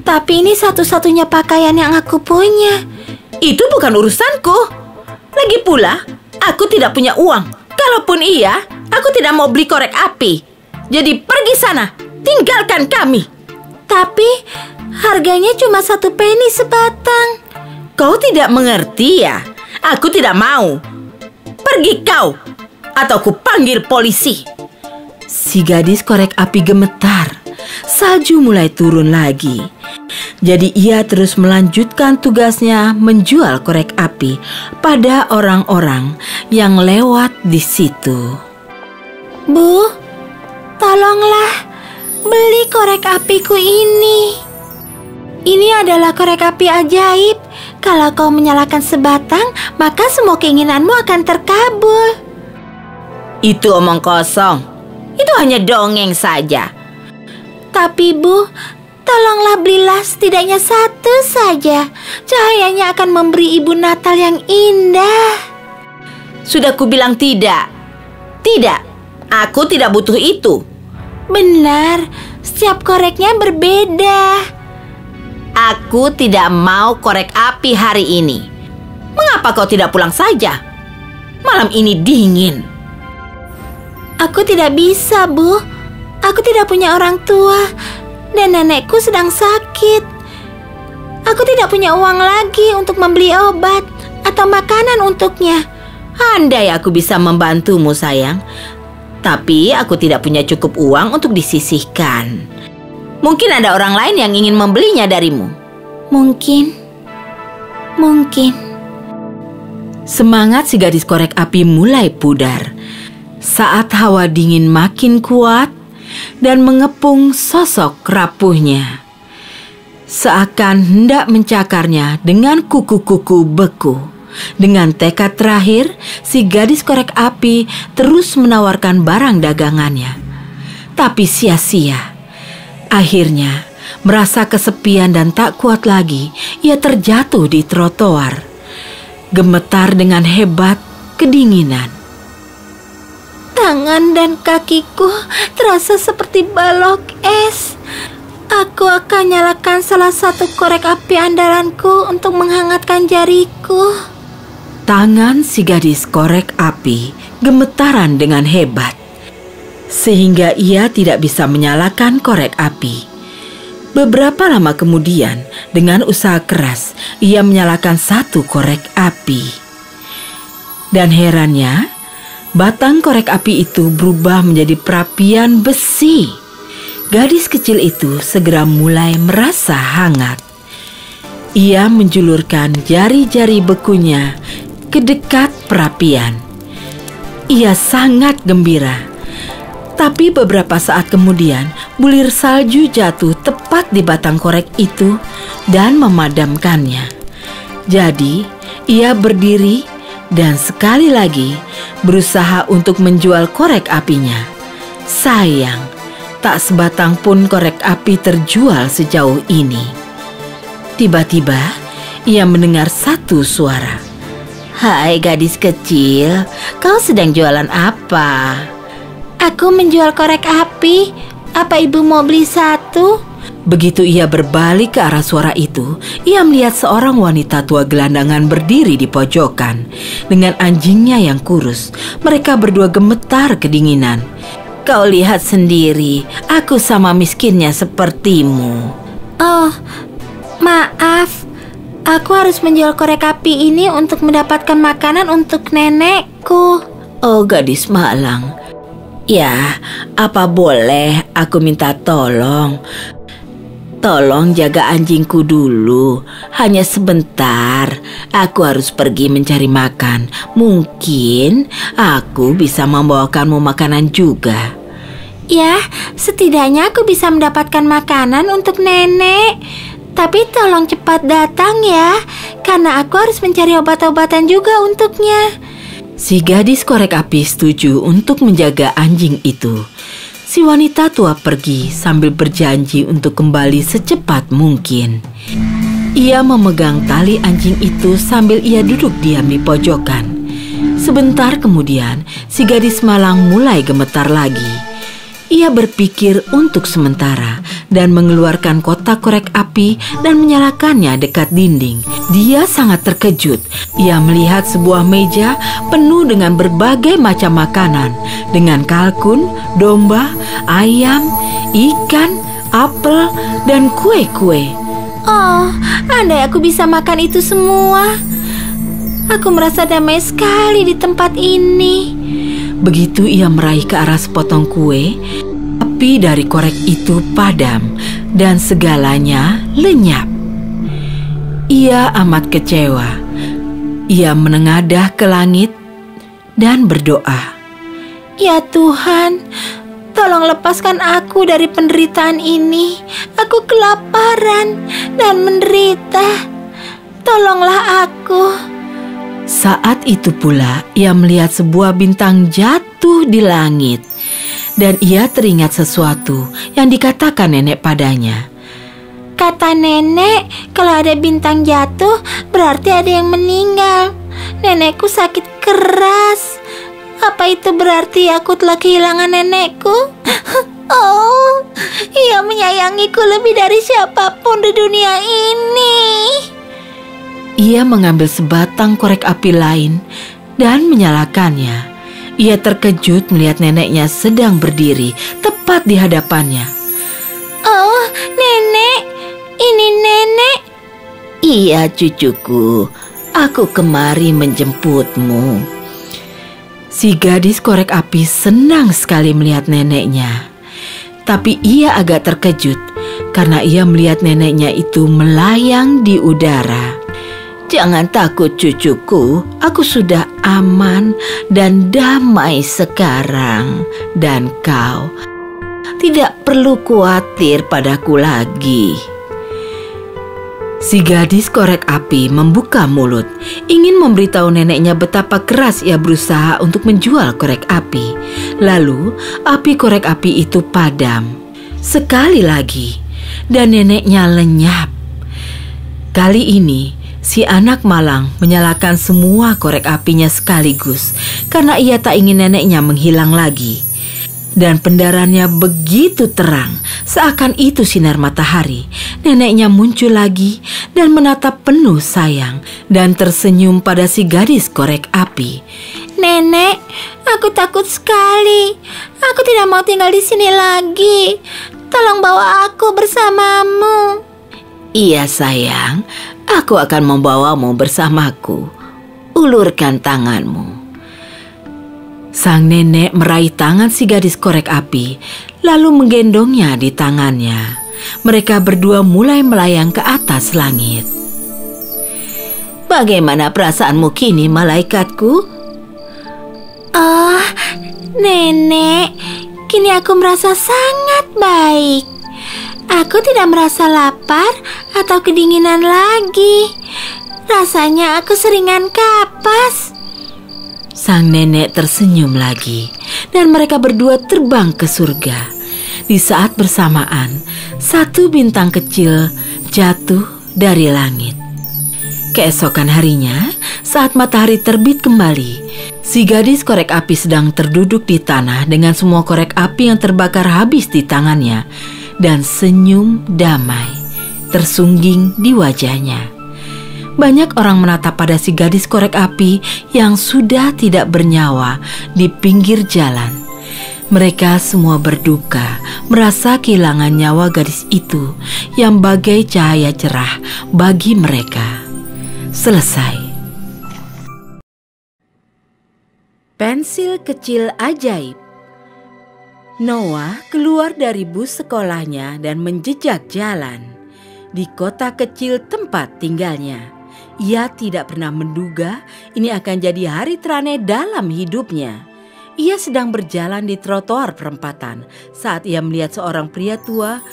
tapi ini satu-satunya pakaian yang aku punya. Itu bukan urusanku. Lagi pula, aku tidak punya uang. Kalaupun iya, aku tidak mau beli korek api. Jadi pergi sana, tinggalkan kami. Tapi harganya cuma 1 peni sebatang. Kau tidak mengerti ya? Aku tidak mau. Pergi kau, atau ku panggil polisi. Si gadis korek api gemetar. Salju mulai turun lagi. Jadi ia terus melanjutkan tugasnya menjual korek api pada orang-orang yang lewat di situ. Bu, tolonglah beli korek apiku ini. Ini adalah korek api ajaib. Kalau kau menyalakan sebatang, maka semua keinginanmu akan terkabul. Itu omong kosong. Itu hanya dongeng saja. Tapi Bu, tolonglah belilah setidaknya 1 saja. Cahayanya akan memberi Ibu Natal yang indah. Sudah kubilang tidak. Tidak, aku tidak butuh itu. Benar, setiap koreknya berbeda. Aku tidak mau korek api hari ini. Mengapa kau tidak pulang saja? Malam ini dingin. Aku tidak bisa, Bu. Aku tidak punya orang tua. dan nenekku sedang sakit. Aku tidak punya uang lagi untuk membeli obat atau makanan untuknya. Andai aku bisa membantumu, sayang. Tapi aku tidak punya cukup uang untuk disisihkan. Mungkin ada orang lain yang ingin membelinya darimu. Mungkin. Semangat si gadis korek api mulai pudar saat hawa dingin makin kuat dan mengepung sosok rapuhnya. Seakan hendak mencakarnya dengan kuku-kuku beku. Dengan tekad terakhir, si gadis korek api terus menawarkan barang dagangannya. Tapi sia-sia. Akhirnya, merasa kesepian dan tak kuat lagi, ia terjatuh di trotoar. Gemetar dengan hebat, kedinginan. Tangan dan kakiku terasa seperti balok es. Aku akan nyalakan salah satu korek api andalanku untuk menghangatkan jariku. Tangan si gadis korek api gemetaran dengan hebat, sehingga ia tidak bisa menyalakan korek api. Beberapa lama kemudian, dengan usaha keras, ia menyalakan satu korek api. Dan herannya, batang korek api itu berubah menjadi perapian besi. Gadis kecil itu segera mulai merasa hangat. Ia menjulurkan jari-jari bekunya ke dekat perapian. Ia sangat gembira. Tapi beberapa saat kemudian, bulir salju jatuh tepat di batang korek itu dan memadamkannya. Jadi, ia berdiri dan sekali lagi berusaha untuk menjual korek apinya. Sayang, tak sebatang pun korek api terjual sejauh ini. Tiba-tiba, ia mendengar satu suara. "Hai gadis kecil, kau sedang jualan apa?" Aku menjual korek api. Apa ibu mau beli satu? Begitu ia berbalik ke arah suara itu, ia melihat seorang wanita tua gelandangan berdiri di pojokan dengan anjingnya yang kurus. Mereka berdua gemetar kedinginan. "Kau lihat sendiri, aku sama miskinnya sepertimu." Oh, maaf. Aku harus menjual korek api ini untuk mendapatkan makanan untuk nenekku. "Oh, gadis malang. Ya, apa boleh aku minta tolong? Tolong jaga anjingku dulu. Hanya sebentar. Aku harus pergi mencari makan. Mungkin aku bisa membawakanmu makanan juga." Ya, setidaknya aku bisa mendapatkan makanan untuk nenek. Tapi tolong cepat datang ya, karena aku harus mencari obat-obatan juga untuknya. Si gadis korek api setuju untuk menjaga anjing itu. Si wanita tua pergi sambil berjanji untuk kembali secepat mungkin. Ia memegang tali anjing itu sambil ia duduk diam di pojokan. Sebentar kemudian, si gadis malang mulai gemetar lagi. Ia berpikir untuk sementara dan mengeluarkan kotak korek api dan menyalakannya dekat dinding. Dia sangat terkejut. Ia melihat sebuah meja penuh dengan berbagai macam makanan, dengan kalkun, domba, ayam, ikan, apel, dan kue-kue. Oh, andai aku bisa makan itu semua. Aku merasa damai sekali di tempat ini. Begitu ia meraih ke arah sepotong kue, api dari korek itu padam dan segalanya lenyap. Ia amat kecewa. Ia menengadah ke langit dan berdoa. Ya Tuhan, tolong lepaskan aku dari penderitaan ini. Aku kelaparan dan menderita. Tolonglah aku. Saat itu pula ia melihat sebuah bintang jatuh di langit. Dan ia teringat sesuatu yang dikatakan nenek padanya. Kata nenek, kalau ada bintang jatuh berarti ada yang meninggal. Nenekku sakit keras. Apa itu berarti aku telah kehilangan nenekku? Oh, ia menyayangiku lebih dari siapapun di dunia ini. Ia mengambil sebatang korek api lain dan menyalakannya. Ia terkejut melihat neneknya sedang berdiri tepat di hadapannya. Oh, Nenek, ini Nenek. Iya, cucuku, aku kemari menjemputmu. Si gadis korek api senang sekali melihat neneknya. Tapi ia agak terkejut karena ia melihat neneknya itu melayang di udara. Jangan takut cucuku, aku sudah aman dan damai sekarang. Dan kau tidak perlu khawatir padaku lagi. Si gadis korek api membuka mulut, ingin memberitahu neneknya betapa keras ia berusaha untuk menjual korek api. Lalu, api korek api itu padam. Sekali lagi, dan neneknya lenyap. Kali ini, si anak malang menyalakan semua korek apinya sekaligus karena ia tak ingin neneknya menghilang lagi. Dan pendarannya begitu terang, seakan itu sinar matahari. Neneknya muncul lagi dan menatap penuh sayang dan tersenyum pada si gadis korek api. Nenek, aku takut sekali. Aku tidak mau tinggal di sini lagi. Tolong bawa aku bersamamu. Iya sayang, aku akan membawamu bersamaku. Ulurkan tanganmu. Sang nenek meraih tangan si gadis korek api, lalu menggendongnya di tangannya. Mereka berdua mulai melayang ke atas langit. Bagaimana perasaanmu kini, malaikatku? Oh, Nenek, kini aku merasa sangat baik. Aku tidak merasa lapar atau kedinginan lagi. Rasanya aku seringan kapas. Sang nenek tersenyum lagi dan mereka berdua terbang ke surga. Di saat bersamaan, satu bintang kecil jatuh dari langit. Keesokan harinya, saat matahari terbit kembali, si gadis korek api sedang terduduk di tanah dengan semua korek api yang terbakar habis di tangannya dan senyum damai tersungging di wajahnya. Banyak orang menatap pada si gadis korek api yang sudah tidak bernyawa di pinggir jalan. Mereka semua berduka, merasa kehilangan nyawa gadis itu yang bagai cahaya cerah bagi mereka. Selesai. Pensil kecil ajaib. Noah keluar dari bus sekolahnya dan menjejak jalan di kota kecil tempat tinggalnya. Ia tidak pernah menduga ini akan jadi hari teraneh dalam hidupnya. Ia sedang berjalan di trotoar perempatan saat ia melihat seorang pria tua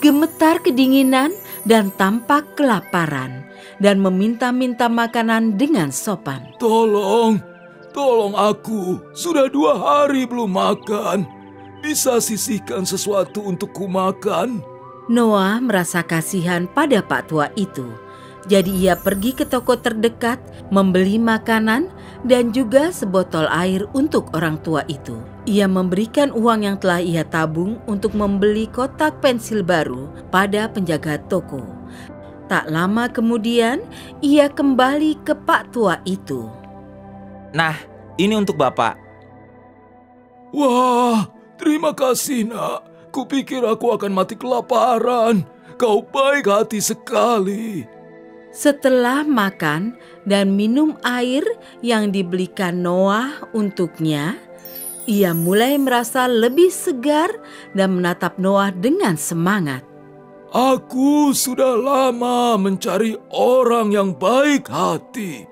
gemetar kedinginan dan tampak kelaparan dan meminta-minta makanan dengan sopan. Tolong aku. Sudah 2 hari belum makan. Bisa sisihkan sesuatu untuk kumakan? Noah merasa kasihan pada Pak Tua itu. Jadi ia pergi ke toko terdekat, membeli makanan dan juga sebotol air untuk orang tua itu. Ia memberikan uang yang telah ia tabung untuk membeli kotak pensil baru pada penjaga toko. Tak lama kemudian, ia kembali ke Pak Tua itu. Nah, ini untuk Bapak. Wah, terima kasih nak. Kupikir aku akan mati kelaparan. Kau baik hati sekali. Setelah makan dan minum air yang dibelikan Noah untuknya, ia mulai merasa lebih segar dan menatap Noah dengan semangat. Aku sudah lama mencari orang yang baik hati.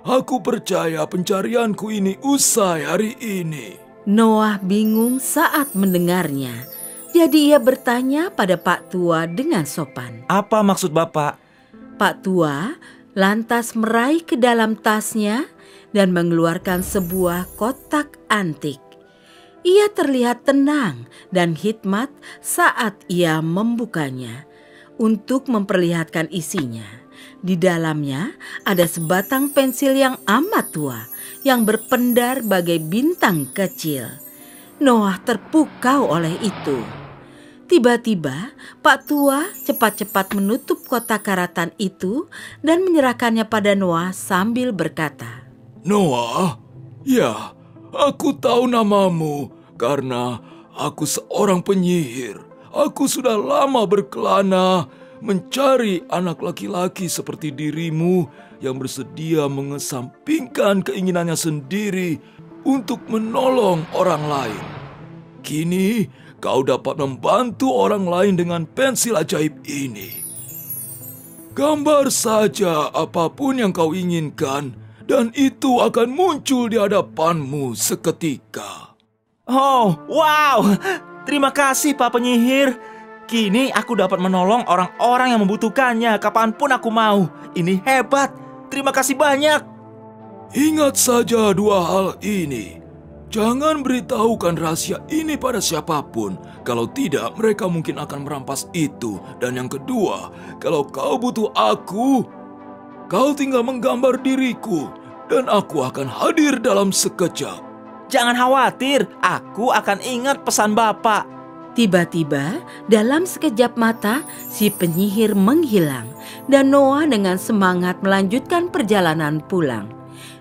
Aku percaya pencarianku ini usai hari ini. Noah bingung saat mendengarnya. Jadi ia bertanya pada Pak Tua dengan sopan. Apa maksud Bapak? Pak Tua lantas meraih ke dalam tasnya dan mengeluarkan sebuah kotak antik. Ia terlihat tenang dan hikmat saat ia membukanya. Untuk memperlihatkan isinya, di dalamnya ada sebatang pensil yang amat tua yang berpendar bagai bintang kecil. Noah terpukau oleh itu. Tiba-tiba, Pak Tua cepat-cepat menutup kotak karatan itu dan menyerahkannya pada Noah sambil berkata, Noah, ya, aku tahu namamu karena aku seorang penyihir. Aku sudah lama berkelana mencari anak laki-laki seperti dirimu yang bersedia mengesampingkan keinginannya sendiri untuk menolong orang lain. Kini kau dapat membantu orang lain dengan pensil ajaib ini. Gambar saja apapun yang kau inginkan, dan itu akan muncul di hadapanmu seketika. Oh, wow! Terima kasih, Pak Penyihir. Kini aku dapat menolong orang-orang yang membutuhkannya kapanpun aku mau. Ini hebat. Terima kasih banyak. Ingat saja dua hal ini. Jangan beritahukan rahasia ini pada siapapun. Kalau tidak, mereka mungkin akan merampas itu. Dan yang kedua, kalau kau butuh aku, kau tinggal menggambar diriku, dan aku akan hadir dalam sekejap. Jangan khawatir, aku akan ingat pesan Bapak. Tiba-tiba, dalam sekejap mata, si penyihir menghilang dan Noah dengan semangat melanjutkan perjalanan pulang.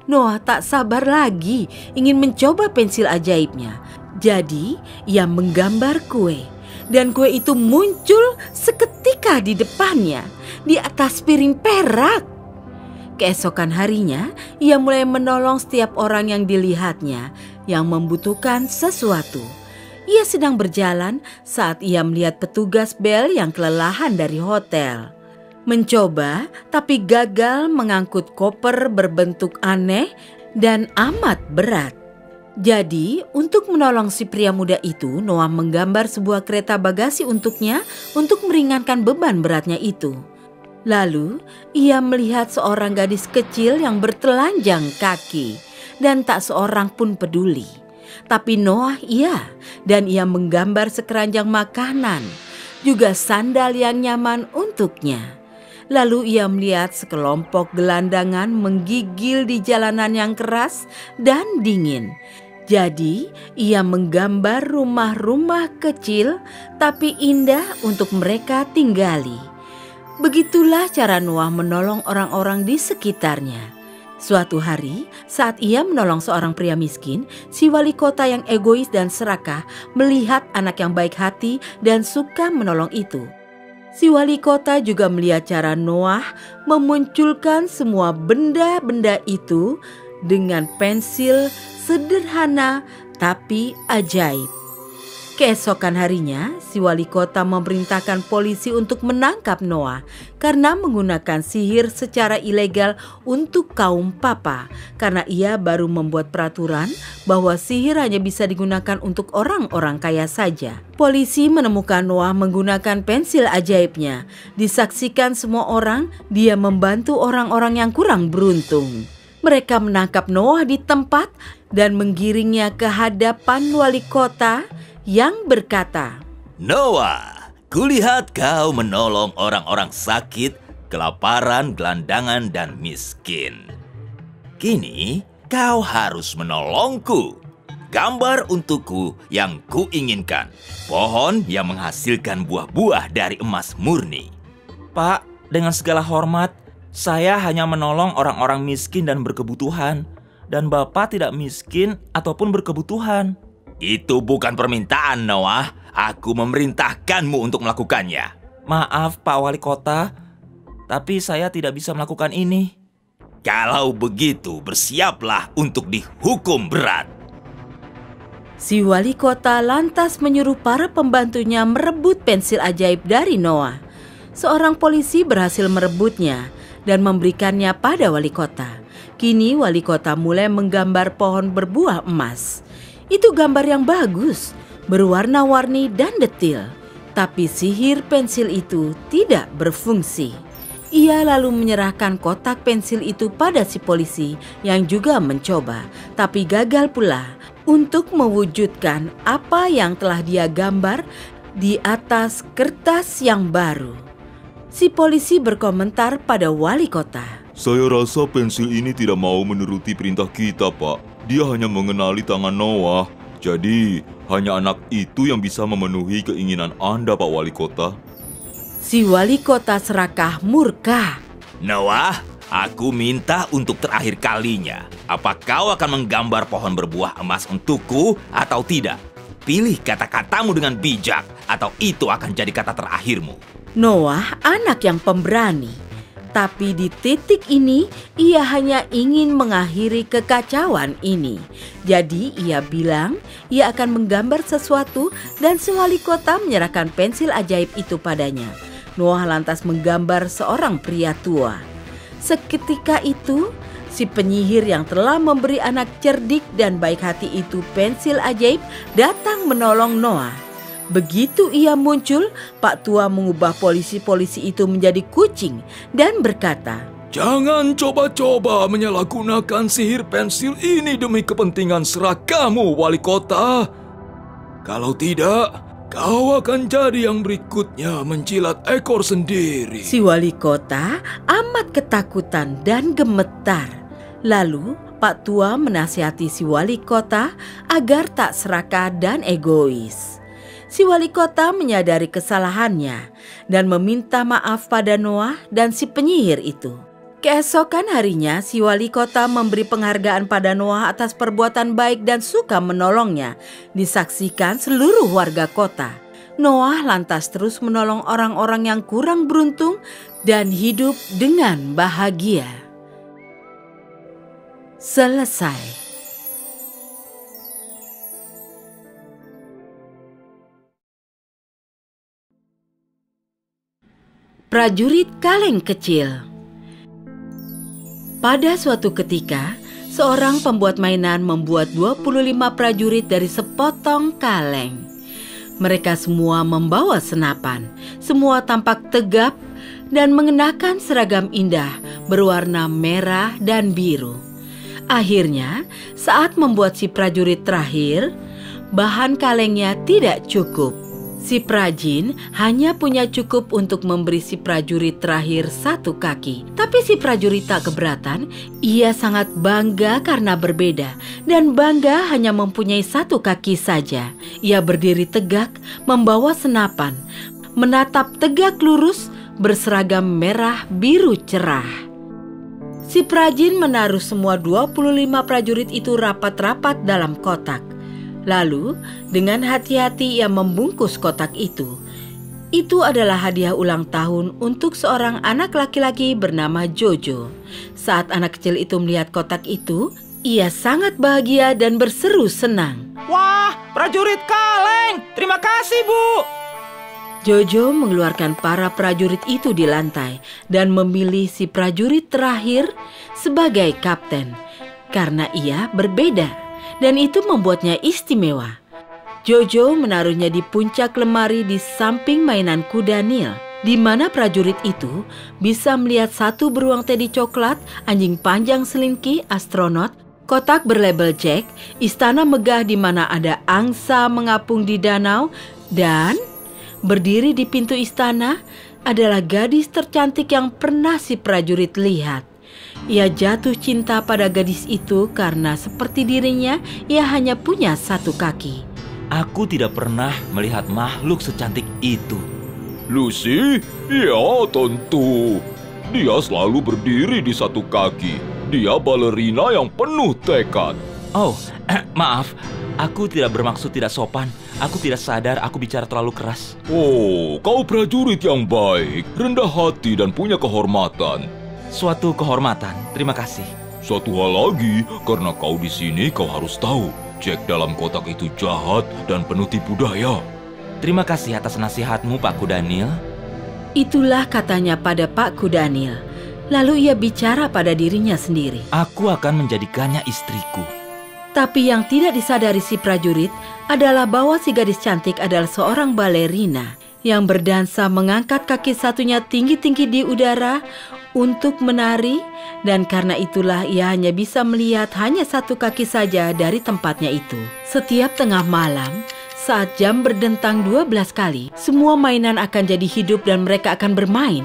Noah tak sabar lagi ingin mencoba pensil ajaibnya. Jadi, ia menggambar kue. Dan kue itu muncul seketika di depannya, di atas piring perak. Keesokan harinya, ia mulai menolong setiap orang yang dilihatnya yang membutuhkan sesuatu. Ia sedang berjalan saat ia melihat petugas bel yang kelelahan dari hotel. Mencoba, tapi gagal mengangkut koper berbentuk aneh dan amat berat. Jadi, untuk menolong si pria muda itu, Noah menggambar sebuah kereta bagasi untuknya untuk meringankan beban beratnya itu. Lalu, ia melihat seorang gadis kecil yang bertelanjang kaki, dan tak seorang pun peduli. Tapi Noah iya, dan ia menggambar sekeranjang makanan, juga sandal yang nyaman untuknya. Lalu ia melihat sekelompok gelandangan menggigil di jalanan yang keras dan dingin. Jadi ia menggambar rumah-rumah kecil tapi indah untuk mereka tinggali. Begitulah cara Noah menolong orang-orang di sekitarnya. Suatu hari, saat ia menolong seorang pria miskin, si wali kota yang egois dan serakah melihat anak yang baik hati dan suka menolong itu. Si wali kota juga melihat cara Noah memunculkan semua benda-benda itu dengan pensil sederhana tapi ajaib. Keesokan harinya, si wali kota memerintahkan polisi untuk menangkap Noah karena menggunakan sihir secara ilegal untuk kaum papa, karena ia baru membuat peraturan bahwa sihir hanya bisa digunakan untuk orang-orang kaya saja. Polisi menemukan Noah menggunakan pensil ajaibnya. Disaksikan semua orang, dia membantu orang-orang yang kurang beruntung. Mereka menangkap Noah di tempat dan menggiringnya ke hadapan wali kota yang berkata, Noah, kulihat kau menolong orang-orang sakit, kelaparan, gelandangan, dan miskin. Kini kau harus menolongku. Gambar untukku yang kuinginkan. Pohon yang menghasilkan buah-buah dari emas murni. Pak, dengan segala hormat, saya hanya menolong orang-orang miskin dan berkebutuhan. Dan Bapak tidak miskin ataupun berkebutuhan. Itu bukan permintaan, Noah. Aku memerintahkanmu untuk melakukannya. Maaf, Pak Wali Kota, tapi saya tidak bisa melakukan ini. Kalau begitu, bersiaplah untuk dihukum berat. Si wali kota lantas menyuruh para pembantunya merebut pensil ajaib dari Noah. Seorang polisi berhasil merebutnya dan memberikannya pada wali kota. Kini wali kota mulai menggambar pohon berbuah emas. Itu gambar yang bagus, berwarna-warni dan detil. Tapi sihir pensil itu tidak berfungsi. Ia lalu menyerahkan kotak pensil itu pada si polisi yang juga mencoba, tapi gagal pula untuk mewujudkan apa yang telah dia gambar di atas kertas yang baru. Si polisi berkomentar pada wali kota. Saya rasa pensil ini tidak mau menuruti perintah kita, Pak. Dia hanya mengenali tangan Noah. Jadi, hanya anak itu yang bisa memenuhi keinginan Anda, Pak Wali Kota. Si wali kota serakah murka. Noah, aku minta untuk terakhir kalinya. Apa kau akan menggambar pohon berbuah emas untukku atau tidak? Pilih kata-katamu dengan bijak, atau itu akan jadi kata terakhirmu. Noah anak yang pemberani, tapi di titik ini ia hanya ingin mengakhiri kekacauan ini. Jadi ia bilang ia akan menggambar sesuatu dan si wali kota menyerahkan pensil ajaib itu padanya. Noah lantas menggambar seorang pria tua. Seketika itu, si penyihir yang telah memberi anak cerdik dan baik hati itu pensil ajaib datang menolong Noah. Begitu ia muncul, Pak Tua mengubah polisi-polisi itu menjadi kucing dan berkata, "Jangan coba-coba menyalahgunakan sihir pensil ini demi kepentingan serakamu, wali kota. Kalau tidak, kau akan jadi yang berikutnya menjilat ekor sendiri." Si wali kota amat ketakutan dan gemetar. Lalu Pak Tua menasihati si wali kota agar tak serakah dan egois. Si wali kota menyadari kesalahannya dan meminta maaf pada Noah dan si penyihir itu. Keesokan harinya si wali kota memberi penghargaan pada Noah atas perbuatan baik dan suka menolongnya. Disaksikan seluruh warga kota. Noah lantas terus menolong orang-orang yang kurang beruntung dan hidup dengan bahagia. Selesai. Prajurit kaleng kecil. Pada suatu ketika, seorang pembuat mainan membuat 25 prajurit dari sepotong kaleng. Mereka semua membawa senapan, semua tampak tegap dan mengenakan seragam indah berwarna merah dan biru. Akhirnya, saat membuat si prajurit terakhir, bahan kalengnya tidak cukup. Si prajin hanya punya cukup untuk memberi si prajurit terakhir satu kaki. Tapi si prajurit tak keberatan, ia sangat bangga karena berbeda. Dan bangga hanya mempunyai satu kaki saja. Ia berdiri tegak, membawa senapan, menatap tegak lurus, berseragam merah biru cerah. Si prajin menaruh semua 25 prajurit itu rapat-rapat dalam kotak. Lalu, dengan hati-hati ia membungkus kotak itu. Itu adalah hadiah ulang tahun untuk seorang anak laki-laki bernama Jojo. Saat anak kecil itu melihat kotak itu, ia sangat bahagia dan berseru senang. Wah, prajurit kaleng! Terima kasih, Bu! Jojo mengeluarkan para prajurit itu di lantai dan memilih si prajurit terakhir sebagai kapten. Karena ia berbeda. Dan itu membuatnya istimewa. Jojo menaruhnya di puncak lemari di samping mainan kuda Nil, di mana prajurit itu bisa melihat satu beruang teddy coklat, anjing panjang selingki, astronot, kotak berlabel Jack, istana megah di mana ada angsa mengapung di danau, dan berdiri di pintu istana adalah gadis tercantik yang pernah si prajurit lihat. Ia jatuh cinta pada gadis itu karena seperti dirinya, ia hanya punya satu kaki. Aku tidak pernah melihat makhluk secantik itu. Lucy? Ya, tentu. Dia selalu berdiri di satu kaki. Dia balerina yang penuh tekad. Oh, maaf. Aku tidak bermaksud tidak sopan. Aku tidak sadar aku bicara terlalu keras. Oh, kau prajurit yang baik, rendah hati dan punya kehormatan. Suatu kehormatan, terima kasih. Satu hal lagi, karena kau di sini kau harus tahu, Jack dalam kotak itu jahat dan penuh tipu daya. Terima kasih atas nasihatmu, Pak Kudanil. Itulah katanya pada Pak Kudanil. Lalu ia bicara pada dirinya sendiri. Aku akan menjadikannya istriku. Tapi yang tidak disadari si prajurit adalah bahwa si gadis cantik adalah seorang balerina yang berdansa mengangkat kaki satunya tinggi-tinggi di udara untuk menari, dan karena itulah ia hanya bisa melihat hanya satu kaki saja dari tempatnya itu. Setiap tengah malam, saat jam berdentang 12 kali, semua mainan akan jadi hidup dan mereka akan bermain.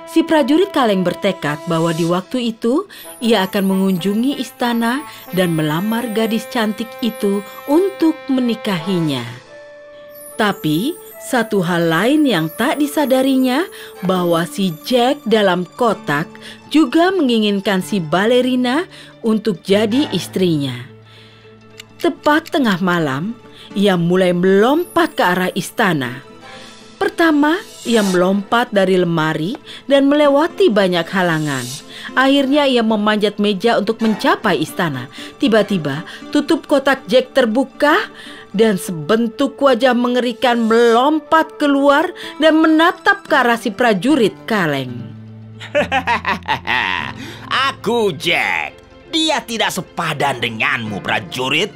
Si prajurit kaleng bertekad bahwa di waktu itu ia akan mengunjungi istana dan melamar gadis cantik itu untuk menikahinya. Tapi satu hal lain yang tak disadarinya bahwa si Jack dalam kotak juga menginginkan si balerina untuk jadi istrinya. Tepat tengah malam, Ia mulai melompat ke arah istana. Pertama, ia melompat dari lemari dan melewati banyak halangan. Akhirnya ia memanjat meja untuk mencapai istana. Tiba-tiba tutup kotak Jack terbuka dan sebentuk wajah mengerikan melompat keluar dan menatap ke arah si prajurit kaleng. Aku Jack. Dia tidak sepadan denganmu, prajurit.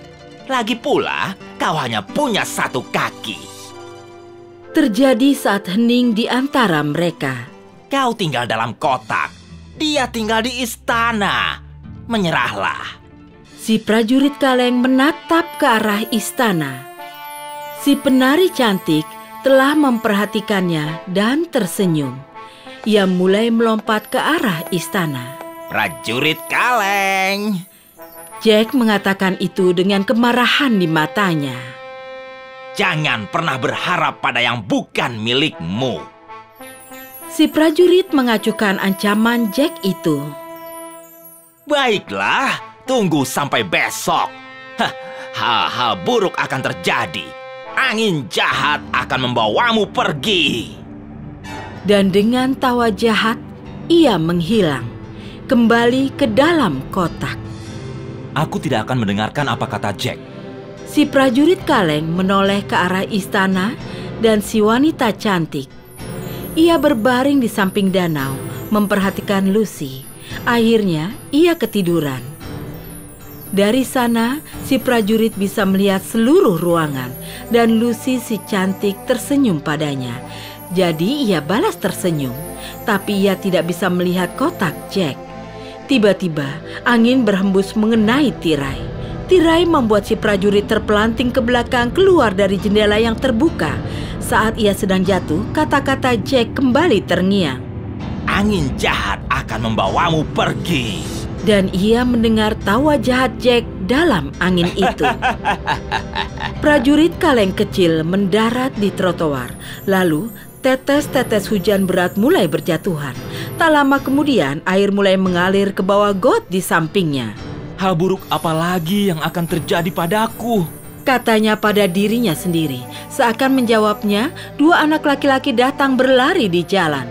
Lagi pula, kau hanya punya satu kaki. Terjadi saat hening di antara mereka. Kau tinggal dalam kotak. Dia tinggal di istana. Menyerahlah. Si prajurit kaleng menatap ke arah istana. Si penari cantik telah memperhatikannya dan tersenyum. Ia mulai melompat ke arah istana. Prajurit kaleng. Jack mengatakan itu dengan kemarahan di matanya. Jangan pernah berharap pada yang bukan milikmu. Si prajurit mengacukan ancaman Jack itu. Baiklah, tunggu sampai besok. Hal-hal buruk akan terjadi. Angin jahat akan membawamu pergi. Dan dengan tawa jahat, ia menghilang. Kembali ke dalam kotak. Aku tidak akan mendengarkan apa kata Jack. Si prajurit kaleng menoleh ke arah istana dan si wanita cantik. Ia berbaring di samping danau, memperhatikan Lucy. Akhirnya, ia ketiduran. Dari sana, si prajurit bisa melihat seluruh ruangan dan Lucy si cantik tersenyum padanya. Jadi ia balas tersenyum, tapi ia tidak bisa melihat kotak Jack. Tiba-tiba, angin berhembus mengenai tirai. Tirai membuat si prajurit terpelanting ke belakang keluar dari jendela yang terbuka. Saat ia sedang jatuh, kata-kata Jack kembali terngiang. Angin jahat akan membawamu pergi. Dan ia mendengar tawa jahat Jack dalam angin itu. Prajurit kaleng kecil mendarat di trotoar. Lalu tetes-tetes hujan berat mulai berjatuhan. Tak lama kemudian air mulai mengalir ke bawah got di sampingnya. Hal buruk apa lagi yang akan terjadi padaku? Katanya pada dirinya sendiri. Seakan menjawabnya, dua anak laki-laki datang berlari di jalan.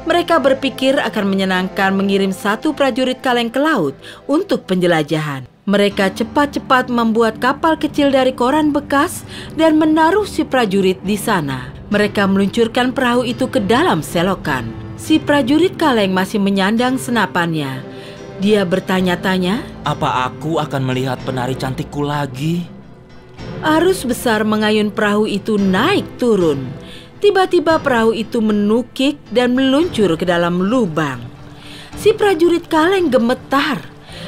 Mereka berpikir akan menyenangkan mengirim satu prajurit kaleng ke laut untuk penjelajahan. Mereka cepat-cepat membuat kapal kecil dari koran bekas dan menaruh si prajurit di sana. Mereka meluncurkan perahu itu ke dalam selokan. Si prajurit kaleng masih menyandang senapannya. Dia bertanya-tanya, apa aku akan melihat penari cantikku lagi? Arus besar mengayun perahu itu naik turun. Tiba-tiba perahu itu menukik dan meluncur ke dalam lubang. Si prajurit kaleng gemetar.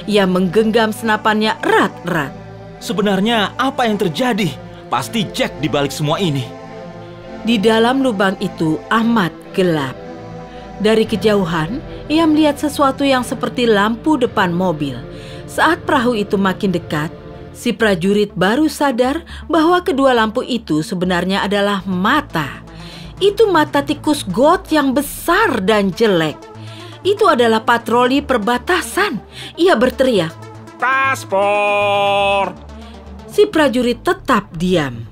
Ia menggenggam senapannya erat-erat. Sebenarnya apa yang terjadi? Pasti Jack di balik semua ini. Di dalam lubang itu amat gelap. Dari kejauhan, ia melihat sesuatu yang seperti lampu depan mobil. Saat perahu itu makin dekat, si prajurit baru sadar bahwa kedua lampu itu sebenarnya adalah mata. Itu mata tikus got yang besar dan jelek. Itu adalah patroli perbatasan. Ia berteriak, Paspor! Si prajurit tetap diam.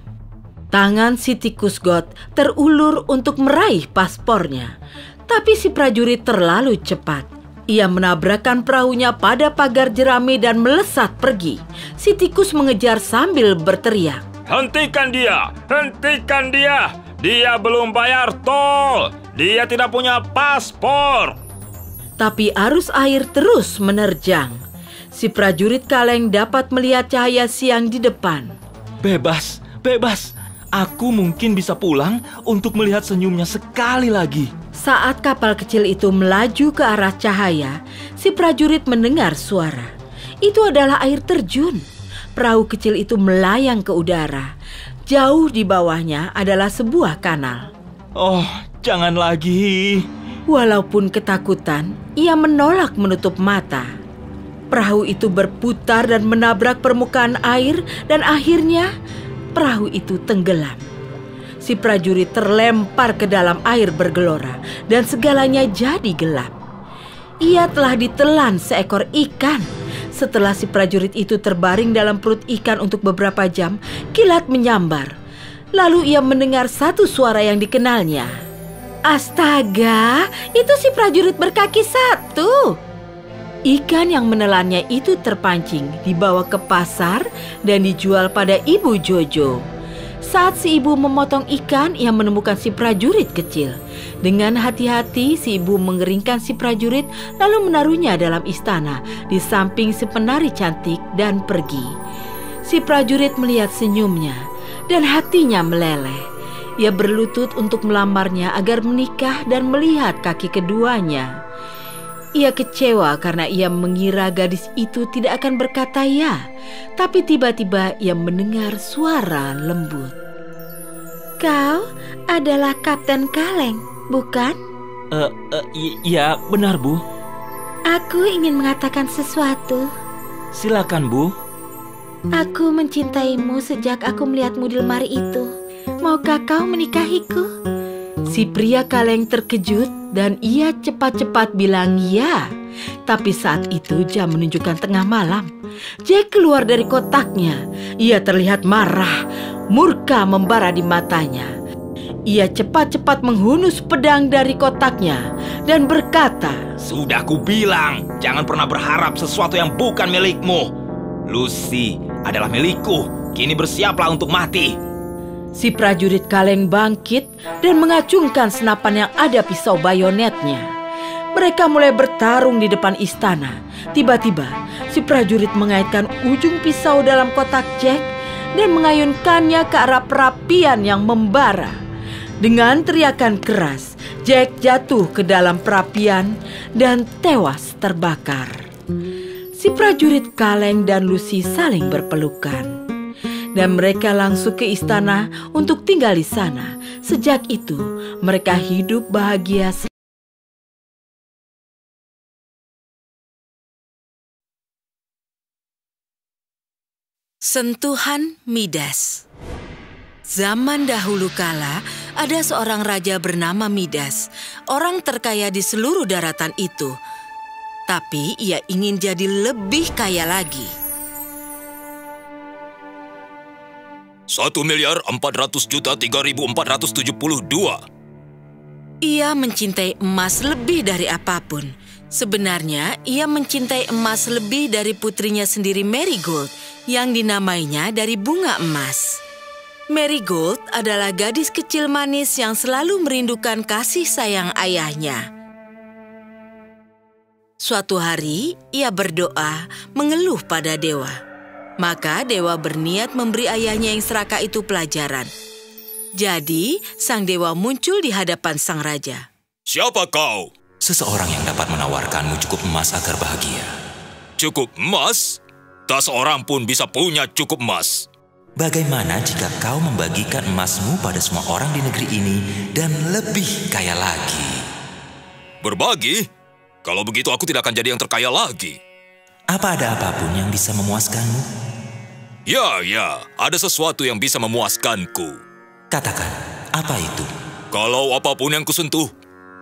Tangan si tikus got terulur untuk meraih paspornya. Tapi si prajurit terlalu cepat. Ia menabrakkan perahunya pada pagar jerami dan melesat pergi. Si tikus mengejar sambil berteriak, Hentikan dia! Hentikan dia! Dia belum bayar tol! Dia tidak punya paspor! Tapi arus air terus menerjang. Si prajurit kaleng dapat melihat cahaya siang di depan. Bebas, bebas. Aku mungkin bisa pulang untuk melihat senyumnya sekali lagi. Saat kapal kecil itu melaju ke arah cahaya, si prajurit mendengar suara. Itu adalah air terjun. Perahu kecil itu melayang ke udara. Jauh di bawahnya adalah sebuah kanal. Oh, jangan lagi. Walaupun ketakutan, ia menolak menutup mata. Perahu itu berputar dan menabrak permukaan air dan akhirnya perahu itu tenggelam. Si prajurit terlempar ke dalam air bergelora dan segalanya jadi gelap. Ia telah ditelan seekor ikan. Setelah si prajurit itu terbaring dalam perut ikan untuk beberapa jam, kilat menyambar. Lalu ia mendengar satu suara yang dikenalnya. Astaga, itu si prajurit berkaki satu. Ikan yang menelannya itu terpancing, dibawa ke pasar dan dijual pada Ibu Jojo. Saat si ibu memotong ikan, ia menemukan si prajurit kecil. Dengan hati-hati, si ibu mengeringkan si prajurit lalu menaruhnya dalam istana di samping si penari cantik dan pergi. Si prajurit melihat senyumnya dan hatinya meleleh. Ia berlutut untuk melamarnya agar menikah dan melihat kaki keduanya. Ia kecewa karena ia mengira gadis itu tidak akan berkata ya. Tapi tiba-tiba ia mendengar suara lembut. Kau adalah Kapten Kaleng, bukan? Ya, benar, Bu. Aku ingin mengatakan sesuatu. Silakan, Bu. Aku mencintaimu sejak aku melihatmu di lemari itu. Maukah kau menikahiku? Si pria kaleng terkejut dan ia cepat-cepat bilang ya. Tapi saat itu jam menunjukkan tengah malam. Jack keluar dari kotaknya. Ia terlihat marah, murka membara di matanya. Ia cepat-cepat menghunus pedang dari kotaknya dan berkata, Sudah kubilang, jangan pernah berharap sesuatu yang bukan milikmu. Lucy adalah milikku, kini bersiaplah untuk mati. Si prajurit kaleng bangkit dan mengacungkan senapan yang ada pisau bayonetnya. Mereka mulai bertarung di depan istana. Tiba-tiba, si prajurit mengaitkan ujung pisau dalam kotak Jack dan mengayunkannya ke arah perapian yang membara. Dengan teriakan keras, Jack jatuh ke dalam perapian dan tewas terbakar. Si prajurit kaleng dan Lucy saling berpelukan. Dan mereka langsung ke istana untuk tinggal di sana. Sejak itu, mereka hidup bahagia. Sentuhan Midas. Zaman dahulu kala, ada seorang raja bernama Midas, orang terkaya di seluruh daratan itu. Tapi ia ingin jadi lebih kaya lagi. 1.400.3.472. Ia mencintai emas lebih dari apapun. Sebenarnya, ia mencintai emas lebih dari putrinya sendiri Marigold, yang dinamainya dari bunga emas. Marigold adalah gadis kecil manis yang selalu merindukan kasih sayang ayahnya. Suatu hari, ia berdoa, mengeluh pada dewa. Maka dewa berniat memberi ayahnya yang serakah itu pelajaran. Jadi, sang dewa muncul di hadapan sang raja. Siapa kau? Seseorang yang dapat menawarkanmu cukup emas agar bahagia. Cukup emas? Tak seorang pun bisa punya cukup emas. Bagaimana jika kau membagikan emasmu pada semua orang di negeri ini dan lebih kaya lagi? Berbagi? Kalau begitu aku tidak akan jadi yang terkaya lagi. Apa ada apapun yang bisa memuaskanmu? Ya, ada sesuatu yang bisa memuaskanku. Katakan, apa itu? Kalau apapun yang kusentuh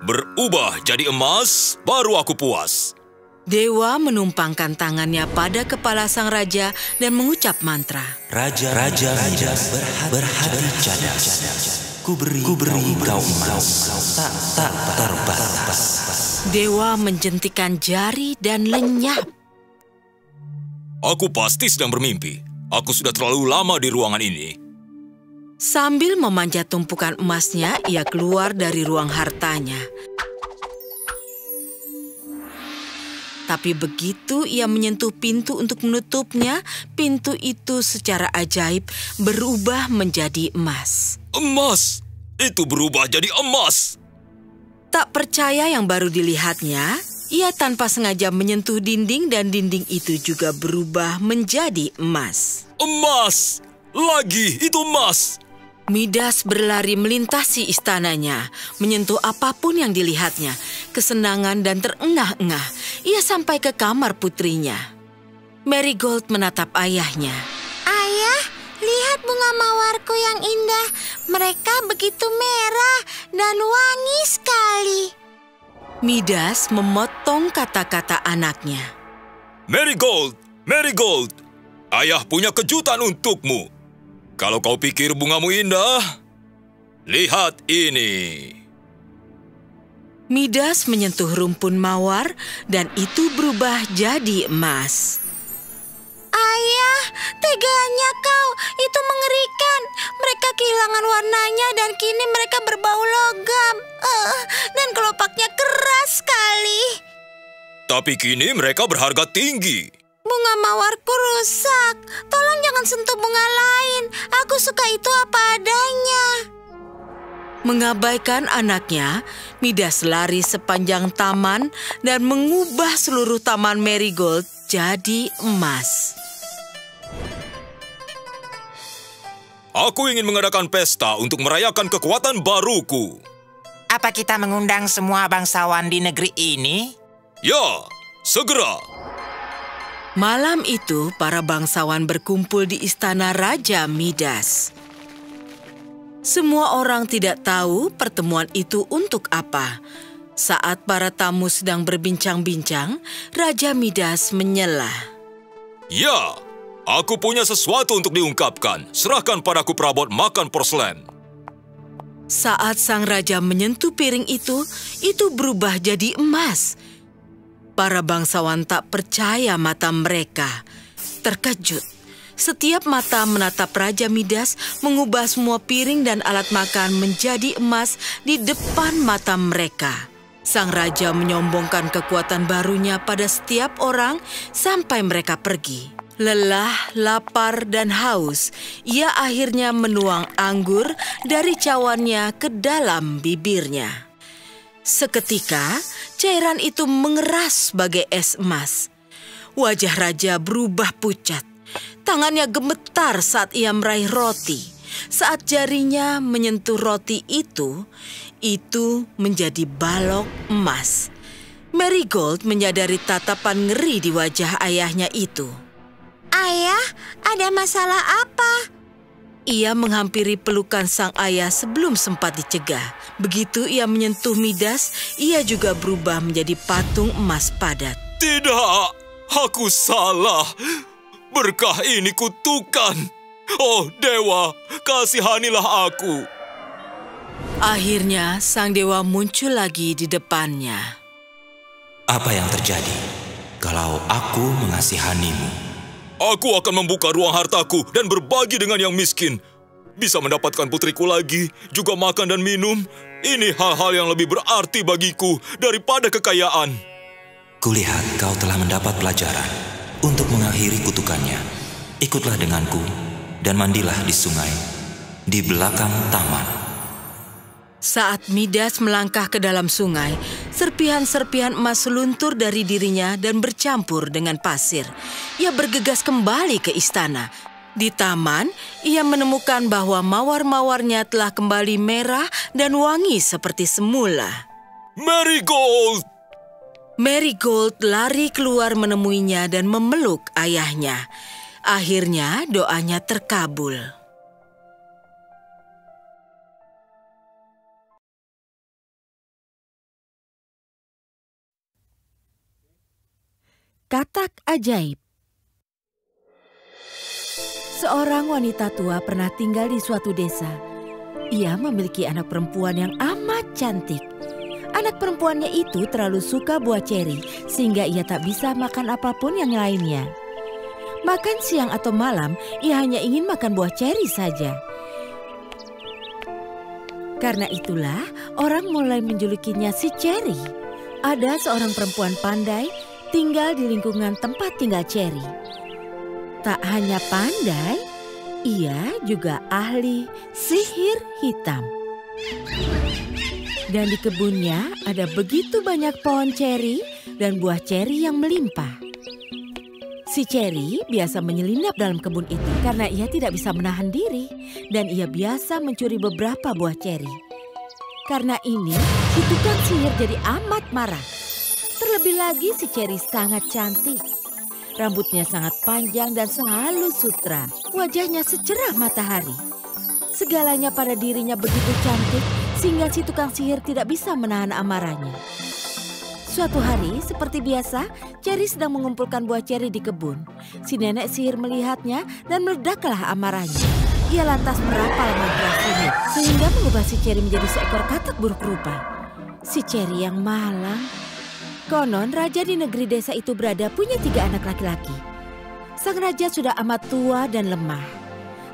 berubah jadi emas, baru aku puas. Dewa menumpangkan tangannya pada kepala sang raja dan mengucap mantra. Raja Midas berhati cadas. Kuberi kau emas tak terbatas. Dewa menjentikan jari dan lenyap. Aku pasti sedang bermimpi. Aku sudah terlalu lama di ruangan ini. Sambil memanjat tumpukan emasnya, ia keluar dari ruang hartanya. Tapi begitu ia menyentuh pintu untuk menutupnya, pintu itu secara ajaib berubah menjadi emas. Emas! Itu berubah jadi emas! Tak percaya yang baru dilihatnya, ia tanpa sengaja menyentuh dinding dan dinding itu juga berubah menjadi emas. Emas! Lagi, itu emas! Midas berlari melintasi istananya, menyentuh apapun yang dilihatnya. Kesenangan dan terengah-engah, ia sampai ke kamar putrinya. Marigold menatap ayahnya. Ayah, lihat bunga mawarku yang indah. Mereka begitu merah dan wangi sekali. Midas memotong kata-kata anaknya. Marigold, Marigold, ayah punya kejutan untukmu. Kalau kau pikir bungamu indah, lihat ini. Midas menyentuh rumpun mawar dan itu berubah jadi emas. Ayah, teganya kau. Itu mengerikan. Mereka kehilangan warnanya dan kini mereka berbau logam. Dan kelopaknya keras sekali. Tapi kini mereka berharga tinggi. Bunga mawarku rusak. Tolong jangan sentuh bunga lain. Aku suka itu apa adanya. Mengabaikan anaknya, Midas lari sepanjang taman dan mengubah seluruh taman Marigold jadi emas. Aku ingin mengadakan pesta untuk merayakan kekuatan baruku. Apa kita mengundang semua bangsawan di negeri ini? Ya, segera. Malam itu, para bangsawan berkumpul di istana Raja Midas. Semua orang tidak tahu pertemuan itu untuk apa. Saat para tamu sedang berbincang-bincang, Raja Midas menyela. Ya, aku punya sesuatu untuk diungkapkan. Serahkan padaku perabot makan porselen. Saat sang raja menyentuh piring itu berubah jadi emas. Para bangsawan tak percaya mata mereka. Terkejut. Setiap mata menatap Raja Midas mengubah semua piring dan alat makan menjadi emas di depan mata mereka. Sang raja menyombongkan kekuatan barunya pada setiap orang sampai mereka pergi. Lelah, lapar, dan haus, ia akhirnya menuang anggur dari cawannya ke dalam bibirnya. Seketika, cairan itu mengeras bagai es emas. Wajah raja berubah pucat. Tangannya gemetar saat ia meraih roti. Saat jarinya menyentuh roti itu menjadi balok emas. Marigold menyadari tatapan ngeri di wajah ayahnya itu. Ayah, ada masalah apa? Ia menghampiri pelukan sang ayah sebelum sempat dicegah. Begitu ia menyentuh Midas, ia juga berubah menjadi patung emas padat. Tidak, aku salah. Berkah ini kutukan. Oh dewa, kasihanilah aku. Akhirnya sang dewa muncul lagi di depannya. Apa yang terjadi kalau aku mengasihanimu? Aku akan membuka ruang hartaku dan berbagi dengan yang miskin. Bisa mendapatkan putriku lagi, juga makan dan minum. Ini hal-hal yang lebih berarti bagiku daripada kekayaan. Kulihat kau telah mendapat pelajaran. Untuk mengakhiri kutukannya, ikutlah denganku dan mandilah di sungai di belakang taman. Saat Midas melangkah ke dalam sungai, serpihan-serpihan emas seluntur dari dirinya dan bercampur dengan pasir. Ia bergegas kembali ke istana. Di taman, ia menemukan bahwa mawar-mawarnya telah kembali merah dan wangi seperti semula. Marigold! Marigold lari keluar menemuinya dan memeluk ayahnya. Akhirnya doanya terkabul. Katak ajaib. Seorang wanita tua pernah tinggal di suatu desa. Ia memiliki anak perempuan yang amat cantik. Anak perempuannya itu terlalu suka buah ceri sehingga ia tak bisa makan apapun yang lainnya. Makan siang atau malam, ia hanya ingin makan buah ceri saja. Karena itulah orang mulai menjulukinya si Ceri. Ada seorang perempuan pandai tinggal di lingkungan tempat tinggal Ceri. Tak hanya pandai, ia juga ahli sihir hitam. Dan di kebunnya ada begitu banyak pohon ceri dan buah ceri yang melimpah. Si Ceri biasa menyelinap dalam kebun itu karena ia tidak bisa menahan diri. Dan ia biasa mencuri beberapa buah ceri. Karena ini, si tukang sihir jadi amat marah. Terlebih lagi si Ceri sangat cantik. Rambutnya sangat panjang dan sehalus sutra. Wajahnya secerah matahari. Segalanya pada dirinya begitu cantik sehingga si tukang sihir tidak bisa menahan amarahnya. Suatu hari, seperti biasa, Cherry sedang mengumpulkan buah ceri di kebun. Si nenek sihir melihatnya dan meledaklah amarahnya. Ia lantas merapal mantra sihir, sehingga mengubah si Cherry menjadi seekor katak buruk rupa. Si Cherry yang malang. Konon, raja di negeri desa itu berada punya 3 anak laki-laki. Sang raja sudah amat tua dan lemah.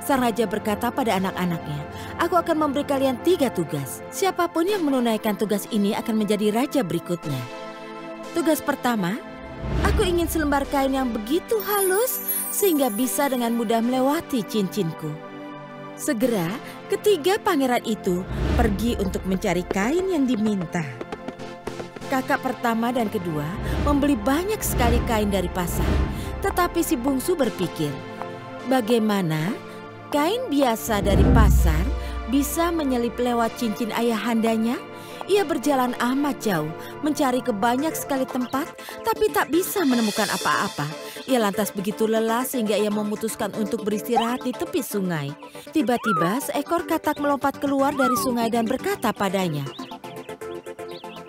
Sang raja berkata pada anak-anaknya, "Aku akan memberi kalian 3 tugas. Siapapun yang menunaikan tugas ini akan menjadi raja berikutnya. Tugas pertama, aku ingin selembar kain yang begitu halus sehingga bisa dengan mudah melewati cincinku." Segera, ketiga pangeran itu pergi untuk mencari kain yang diminta. Kakak pertama dan kedua membeli banyak sekali kain dari pasar. Tetapi si bungsu berpikir, bagaimana kain biasa dari pasar bisa menyelip lewat cincin ayahandanya? Ia berjalan amat jauh, mencari ke banyak sekali tempat, tapi tak bisa menemukan apa-apa. Ia lantas begitu lelah sehingga ia memutuskan untuk beristirahat di tepi sungai. Tiba-tiba seekor katak melompat keluar dari sungai dan berkata padanya,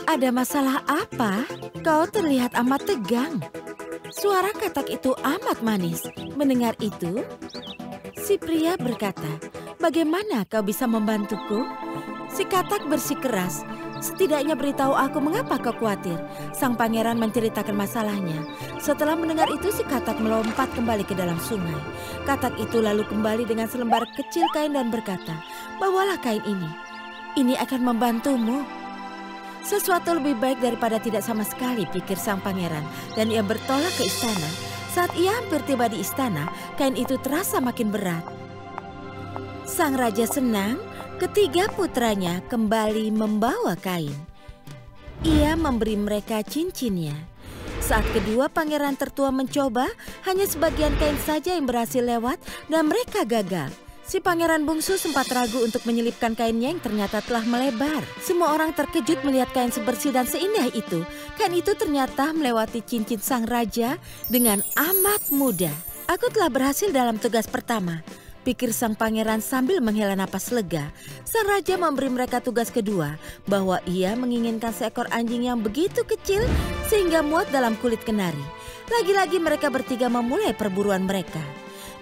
"Ada masalah apa? Kau terlihat amat tegang." Suara katak itu amat manis. Mendengar itu, si pria berkata, "Bagaimana kau bisa membantuku?" Si katak bersikeras, "Setidaknya beritahu aku mengapa kau khawatir." Sang pangeran menceritakan masalahnya. Setelah mendengar itu, si katak melompat kembali ke dalam sungai. Katak itu lalu kembali dengan selembar kecil kain dan berkata, "Bawalah kain ini. Ini akan membantumu." Sesuatu lebih baik daripada tidak sama sekali, pikir sang pangeran, dan ia bertolak ke istana. Saat ia hampir tiba di istana, kain itu terasa makin berat. Sang raja senang. Ketiga putranya kembali membawa kain. Ia memberi mereka cincinnya. Saat kedua pangeran tertua mencoba, hanya sebagian kain saja yang berhasil lewat dan mereka gagal. Si pangeran bungsu sempat ragu untuk menyelipkan kainnya yang ternyata telah melebar. Semua orang terkejut melihat kain sebersih dan seindah itu. Kain itu ternyata melewati cincin sang raja dengan amat mudah. "Aku telah berhasil dalam tugas pertama," pikir sang pangeran sambil menghela napas lega. Sang raja memberi mereka tugas kedua, bahwa ia menginginkan seekor anjing yang begitu kecil sehingga muat dalam kulit kenari. Lagi-lagi mereka bertiga memulai perburuan mereka.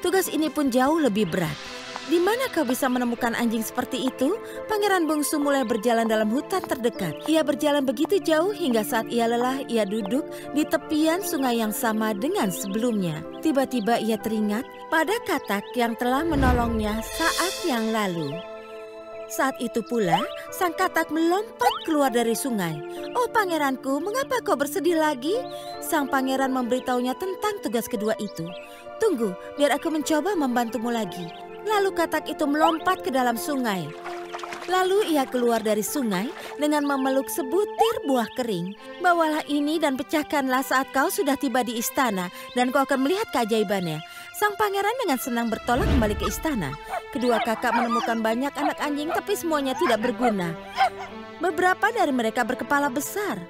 Tugas ini pun jauh lebih berat. "Di mana kau bisa menemukan anjing seperti itu?" Pangeran bungsu mulai berjalan dalam hutan terdekat. Ia berjalan begitu jauh hingga saat ia lelah, ia duduk di tepian sungai yang sama dengan sebelumnya. Tiba-tiba ia teringat pada katak yang telah menolongnya saat yang lalu. Saat itu pula, sang katak melompat keluar dari sungai. "Oh pangeranku, mengapa kau bersedih lagi?" Sang pangeran memberitahunya tentang tugas kedua itu. "Tunggu, biar aku mencoba membantumu lagi." Lalu katak itu melompat ke dalam sungai. Lalu ia keluar dari sungai dengan memeluk sebutir buah kering. "Bawalah ini dan pecahkanlah saat kau sudah tiba di istana, dan kau akan melihat keajaibannya." Sang pangeran dengan senang bertolak kembali ke istana. Kedua kakak menemukan banyak anak anjing, tapi semuanya tidak berguna. Beberapa dari mereka berkepala besar,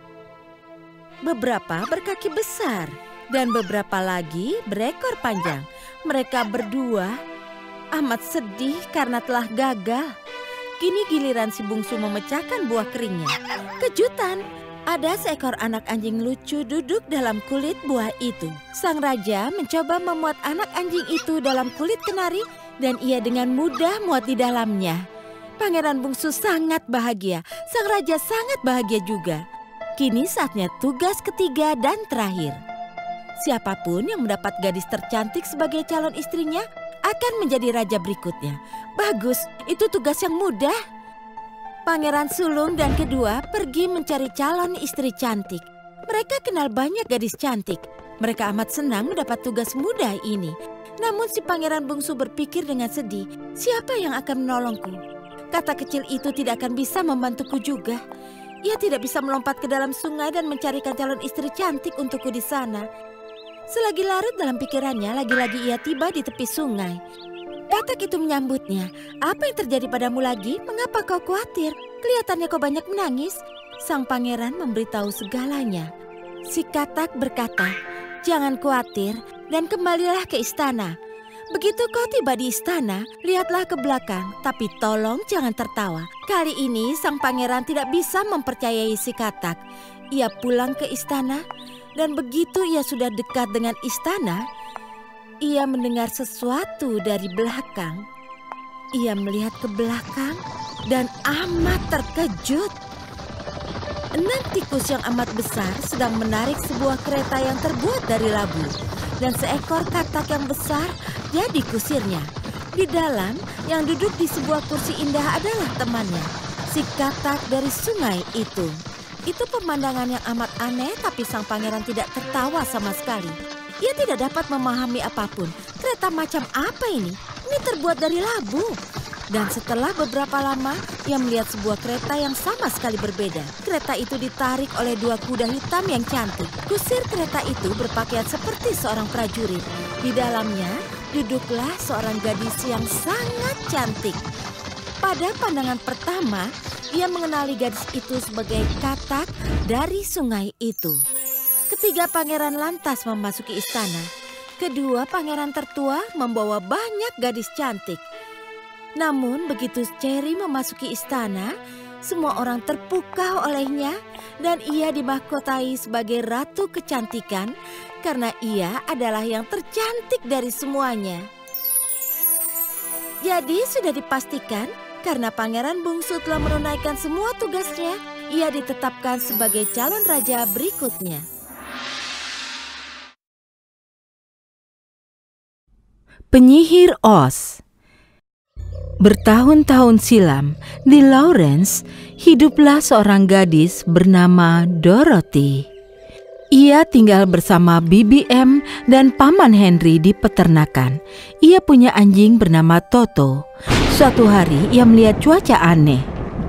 beberapa berkaki besar, dan beberapa lagi berekor panjang. Mereka berdua amat sedih karena telah gagal. Kini giliran si bungsu memecahkan buah keringnya. Kejutan! Ada seekor anak anjing lucu duduk dalam kulit buah itu. Sang raja mencoba memuat anak anjing itu dalam kulit kenari dan ia dengan mudah muat di dalamnya. Pangeran bungsu sangat bahagia. Sang raja sangat bahagia juga. Kini saatnya tugas ketiga dan terakhir. Siapapun yang mendapat gadis tercantik sebagai calon istrinya akan menjadi raja berikutnya. Bagus, itu tugas yang mudah. Pangeran sulung dan kedua pergi mencari calon istri cantik. Mereka kenal banyak gadis cantik. Mereka amat senang mendapat tugas mudah ini. Namun si pangeran bungsu berpikir dengan sedih, siapa yang akan menolongku? Kata kecil itu tidak akan bisa membantuku juga. Ia tidak bisa melompat ke dalam sungai dan mencarikan calon istri cantik untukku di sana. Selagi larut dalam pikirannya, lagi-lagi ia tiba di tepi sungai. Katak itu menyambutnya. "Apa yang terjadi padamu lagi? Mengapa kau khawatir? Kelihatannya kau banyak menangis." Sang pangeran memberitahu segalanya. Si katak berkata, "Jangan khawatir dan kembalilah ke istana." Begitu kau tiba di istana, lihatlah ke belakang, tapi tolong jangan tertawa. Kali ini sang pangeran tidak bisa mempercayai si katak. Ia pulang ke istana, dan begitu ia sudah dekat dengan istana, ia mendengar sesuatu dari belakang. Ia melihat ke belakang dan amat terkejut. 6 tikus yang amat besar sedang menarik sebuah kereta yang terbuat dari labu. Dan seekor katak yang besar jadi kusirnya. Di dalam, yang duduk di sebuah kursi indah adalah temannya, si katak dari sungai itu. Itu pemandangan yang amat aneh, tapi sang pangeran tidak tertawa sama sekali. Ia tidak dapat memahami apapun. Kereta macam apa ini? Ini terbuat dari labu. Dan setelah beberapa lama, ia melihat sebuah kereta yang sama sekali berbeda. Kereta itu ditarik oleh 2 kuda hitam yang cantik. Kusir kereta itu berpakaian seperti seorang prajurit. Di dalamnya duduklah seorang gadis yang sangat cantik. Pada pandangan pertama, ia mengenali gadis itu sebagai katak dari sungai itu. Ketiga pangeran lantas memasuki istana. Kedua pangeran tertua membawa banyak gadis cantik. Namun begitu Cherry memasuki istana, semua orang terpukau olehnya dan ia dimahkotai sebagai ratu kecantikan karena ia adalah yang tercantik dari semuanya. Jadi sudah dipastikan karena pangeran bungsu telah menunaikan semua tugasnya, ia ditetapkan sebagai calon raja berikutnya. Penyihir Oz. Bertahun-tahun silam, di Lawrence, hiduplah seorang gadis bernama Dorothy. Ia tinggal bersama BBM dan Paman Henry di peternakan. Ia punya anjing bernama Toto. Suatu hari ia melihat cuaca aneh,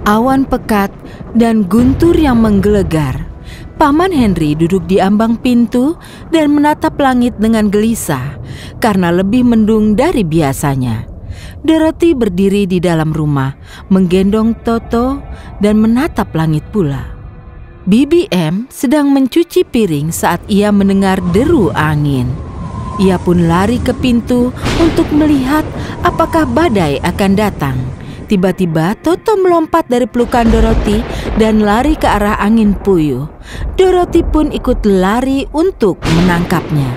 awan pekat dan guntur yang menggelegar. Paman Henry duduk di ambang pintu dan menatap langit dengan gelisah karena lebih mendung dari biasanya. Dorothy berdiri di dalam rumah, menggendong Toto dan menatap langit pula. BBM sedang mencuci piring saat ia mendengar deru angin. Ia pun lari ke pintu untuk melihat apakah badai akan datang. Tiba-tiba Toto melompat dari pelukan Dorothy dan lari ke arah angin puyuh. Dorothy pun ikut lari untuk menangkapnya.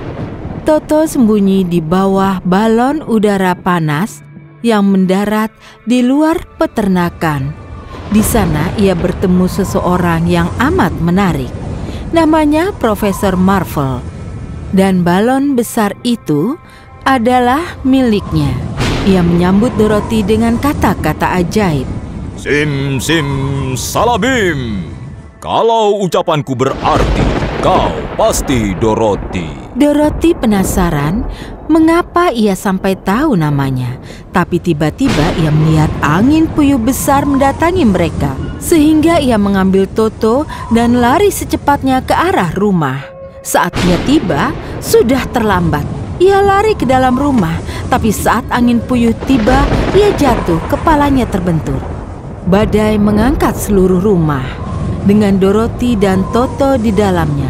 Toto sembunyi di bawah balon udara panas yang mendarat di luar peternakan. Di sana ia bertemu seseorang yang amat menarik. Namanya Profesor Marvel. Dan balon besar itu adalah miliknya. Ia menyambut Dorothy dengan kata-kata ajaib. Sim sim salabim. Kalau ucapanku berarti, kau pasti Dorothy. Dorothy penasaran mengapa ia sampai tahu namanya. Tapi tiba-tiba ia melihat angin puyuh besar mendatangi mereka. Sehingga ia mengambil Toto dan lari secepatnya ke arah rumah. Saat ia tiba, sudah terlambat. Ia lari ke dalam rumah, tapi saat angin puyuh tiba, ia jatuh, kepalanya terbentur. Badai mengangkat seluruh rumah, dengan Dorothy dan Toto di dalamnya.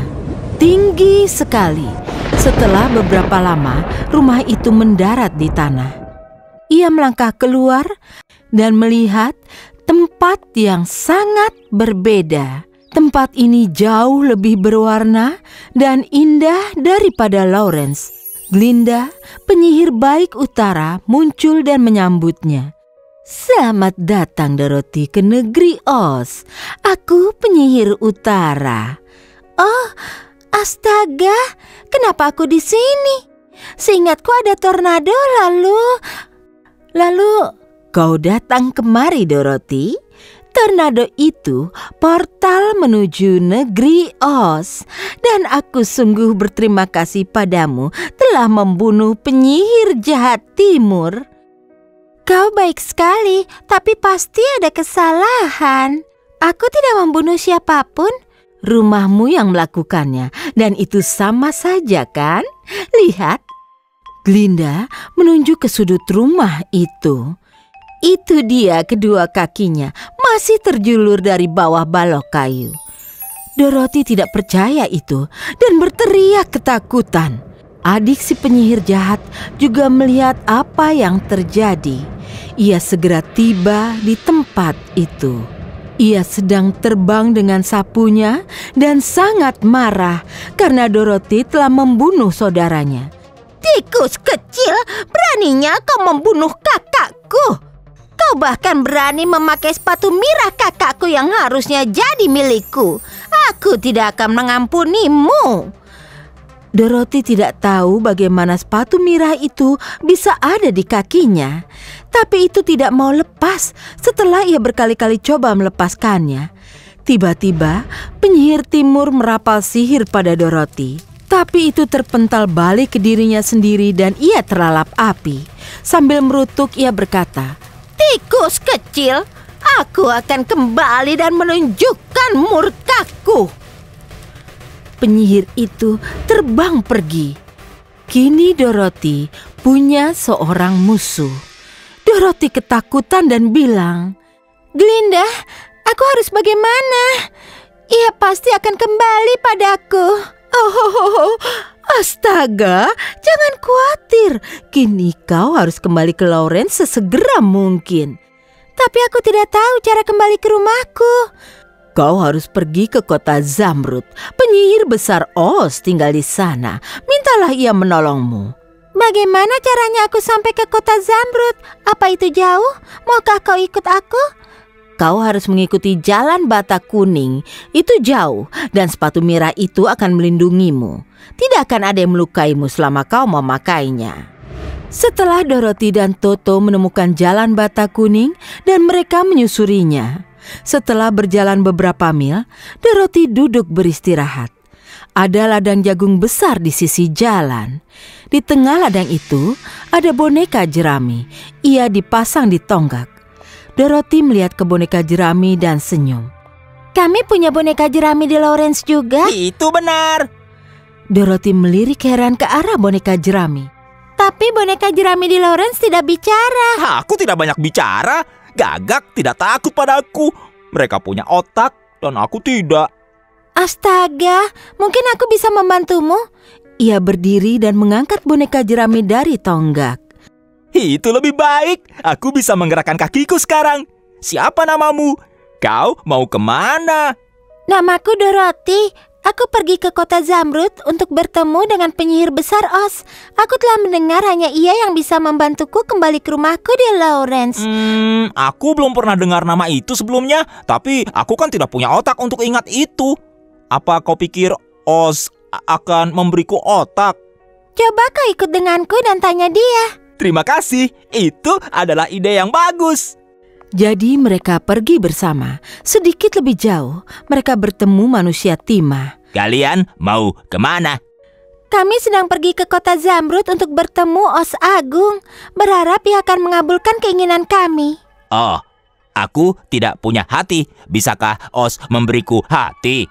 Tinggi sekali. Setelah beberapa lama, rumah itu mendarat di tanah. Ia melangkah keluar dan melihat tempat yang sangat berbeda. Tempat ini jauh lebih berwarna dan indah daripada Lawrence. Glinda, penyihir baik utara, muncul dan menyambutnya. Selamat datang Dorothy ke negeri Oz. Aku penyihir utara. Oh, astaga, kenapa aku di sini? Seingatku ada tornado lalu kau datang kemari Dorothy. Tornado itu portal menuju negeri Oz. Dan aku sungguh berterima kasih padamu telah membunuh penyihir jahat timur. Kau baik sekali, tapi pasti ada kesalahan. Aku tidak membunuh siapapun. Rumahmu yang melakukannya, dan itu sama saja kan? Lihat, Glinda menunjuk ke sudut rumah itu. Itu dia kedua kakinya masih terjulur dari bawah balok kayu. Dorothy tidak percaya itu dan berteriak ketakutan. Adik si penyihir jahat juga melihat apa yang terjadi. Ia segera tiba di tempat itu. Ia sedang terbang dengan sapunya dan sangat marah karena Dorothy telah membunuh saudaranya. Tikus kecil, beraninya kau membunuh kakakku. Kau bahkan berani memakai sepatu Mira kakakku yang harusnya jadi milikku. Aku tidak akan mengampunimu. Dorothy tidak tahu bagaimana sepatu Mira itu bisa ada di kakinya. Tapi itu tidak mau lepas setelah ia berkali-kali coba melepaskannya. Tiba-tiba penyihir timur merapal sihir pada Dorothy. Tapi itu terpental balik ke dirinya sendiri dan ia terlalap api. Sambil merutuk ia berkata, Tikus kecil, aku akan kembali dan menunjukkan murkaku. Penyihir itu terbang pergi. Kini Dorothy punya seorang musuh. Dorothy ketakutan dan bilang, Glinda, aku harus bagaimana? Ia pasti akan kembali padaku. Oh, astaga, jangan khawatir. Kini kau harus kembali ke Lawrence sesegera mungkin. Tapi aku tidak tahu cara kembali ke rumahku. Kau harus pergi ke kota Zamrud. Penyihir besar Oz tinggal di sana. Mintalah ia menolongmu. Bagaimana caranya aku sampai ke kota Zamrud? Apa itu jauh? Maukah kau ikut aku? Kau harus mengikuti jalan bata kuning. Itu jauh dan sepatu Mira itu akan melindungimu. Tidak akan ada yang melukaimu selama kau memakainya. Setelah Dorothy dan Toto menemukan jalan bata kuning dan mereka menyusurinya. Setelah berjalan beberapa mil, Dorothy duduk beristirahat. Ada ladang jagung besar di sisi jalan. Di tengah ladang itu ada boneka jerami. Ia dipasang di tonggak. Dorothy melihat ke boneka jerami dan senyum. Kami punya boneka jerami di Lawrence juga. Itu benar. Dorothy melirik heran ke arah boneka jerami. Tapi boneka jerami di Lawrence tidak bicara. Aku tidak banyak bicara. Gagak tidak takut padaku. Mereka punya otak dan aku tidak. Astaga, mungkin aku bisa membantumu. Ia berdiri dan mengangkat boneka jerami dari tonggak. Itu lebih baik. Aku bisa menggerakkan kakiku sekarang. Siapa namamu? Kau mau kemana? Namaku Dorothy. Aku pergi ke kota Zamrud untuk bertemu dengan penyihir besar Oz. Aku telah mendengar hanya ia yang bisa membantuku kembali ke rumahku di Lawrence. Aku belum pernah dengar nama itu sebelumnya. Tapi aku kan tidak punya otak untuk ingat itu. Apa kau pikir Oz akan memberiku otak? Coba kau ikut denganku dan tanya dia. Terima kasih, itu adalah ide yang bagus. Jadi mereka pergi bersama. Sedikit lebih jauh, mereka bertemu manusia timah. Kalian mau kemana? Kami sedang pergi ke kota Zamrud untuk bertemu Oz Agung. Berharap ia akan mengabulkan keinginan kami. Oh, aku tidak punya hati. Bisakah Oz memberiku hati?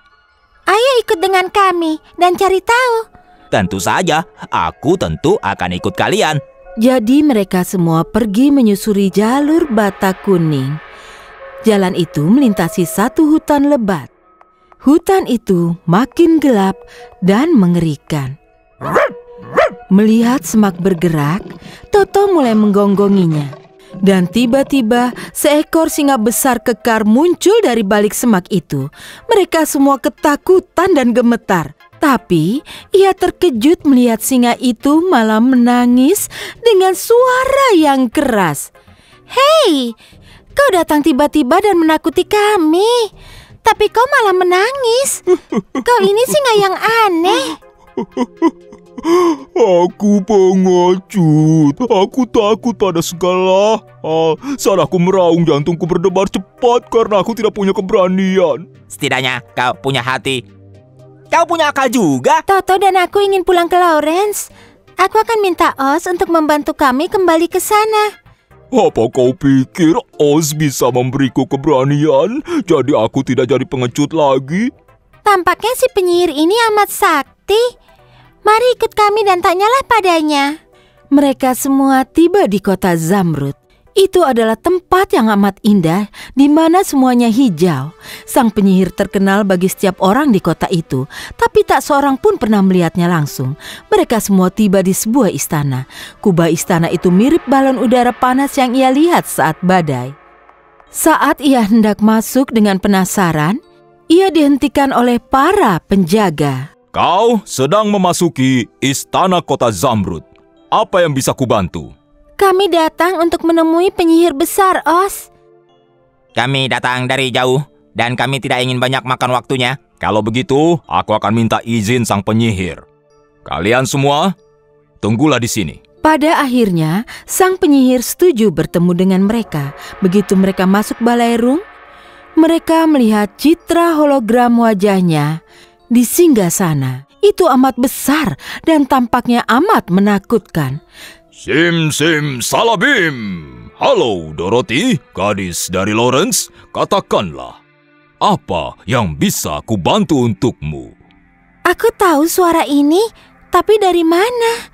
Ayo ikut dengan kami dan cari tahu. Tentu saja, aku tentu akan ikut kalian. Jadi mereka semua pergi menyusuri jalur bata kuning. Jalan itu melintasi satu hutan lebat. Hutan itu makin gelap dan mengerikan. Melihat semak bergerak, Toto mulai menggonggonginya. Dan tiba-tiba seekor singa besar kekar muncul dari balik semak itu. Mereka semua ketakutan dan gemetar. Tapi ia terkejut melihat singa itu malah menangis dengan suara yang keras. Hei, kau datang tiba-tiba dan menakuti kami. Tapi kau malah menangis. Kau ini singa yang aneh. Aku pengecut. Aku takut pada segala hal. Saat aku meraung, jantungku berdebar cepat karena aku tidak punya keberanian. Setidaknya kau punya hati. Kau punya akal juga. Toto dan aku ingin pulang ke Lawrence. Aku akan minta Oz untuk membantu kami kembali ke sana. Apa kau pikir Oz bisa memberiku keberanian? Jadi aku tidak jadi pengecut lagi? Tampaknya si penyihir ini amat sakti. Mari ikut kami dan tanyalah padanya. Mereka semua tiba di kota Zamrud. Itu adalah tempat yang amat indah di mana semuanya hijau. Sang penyihir terkenal bagi setiap orang di kota itu, tapi tak seorang pun pernah melihatnya langsung. Mereka semua tiba di sebuah istana. Kubah istana itu mirip balon udara panas yang ia lihat saat badai. Saat ia hendak masuk dengan penasaran, ia dihentikan oleh para penjaga. Kau sedang memasuki istana kota Zamrud. Apa yang bisa kubantu? Kami datang untuk menemui penyihir besar, Os. Kami datang dari jauh dan kami tidak ingin banyak makan waktunya. Kalau begitu, aku akan minta izin sang penyihir. Kalian semua, tunggulah di sini. Pada akhirnya, sang penyihir setuju bertemu dengan mereka. Begitu mereka masuk balairung, mereka melihat citra hologram wajahnya di singgasana. Itu amat besar dan tampaknya amat menakutkan. Sim sim salabim. Halo Dorothy, gadis dari Lawrence. Katakanlah, apa yang bisa aku bantu untukmu? Aku tahu suara ini, tapi dari mana?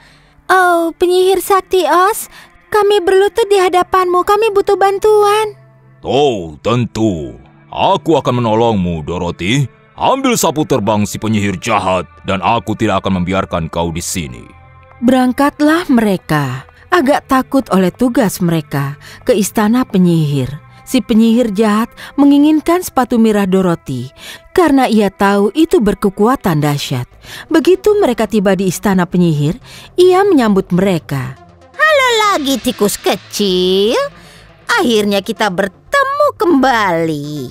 Oh, penyihir sakti Os, kami berlutut di hadapanmu, kami butuh bantuan. Oh, tentu. Aku akan menolongmu, Dorothy. Ambil sapu terbang si penyihir jahat, dan aku tidak akan membiarkan kau di sini. Berangkatlah mereka, agak takut oleh tugas mereka, ke istana penyihir. Si penyihir jahat menginginkan sepatu mirah Dorothy, karena ia tahu itu berkekuatan dahsyat. Begitu mereka tiba di istana penyihir, ia menyambut mereka. Halo lagi tikus kecil, akhirnya kita bertemu kembali.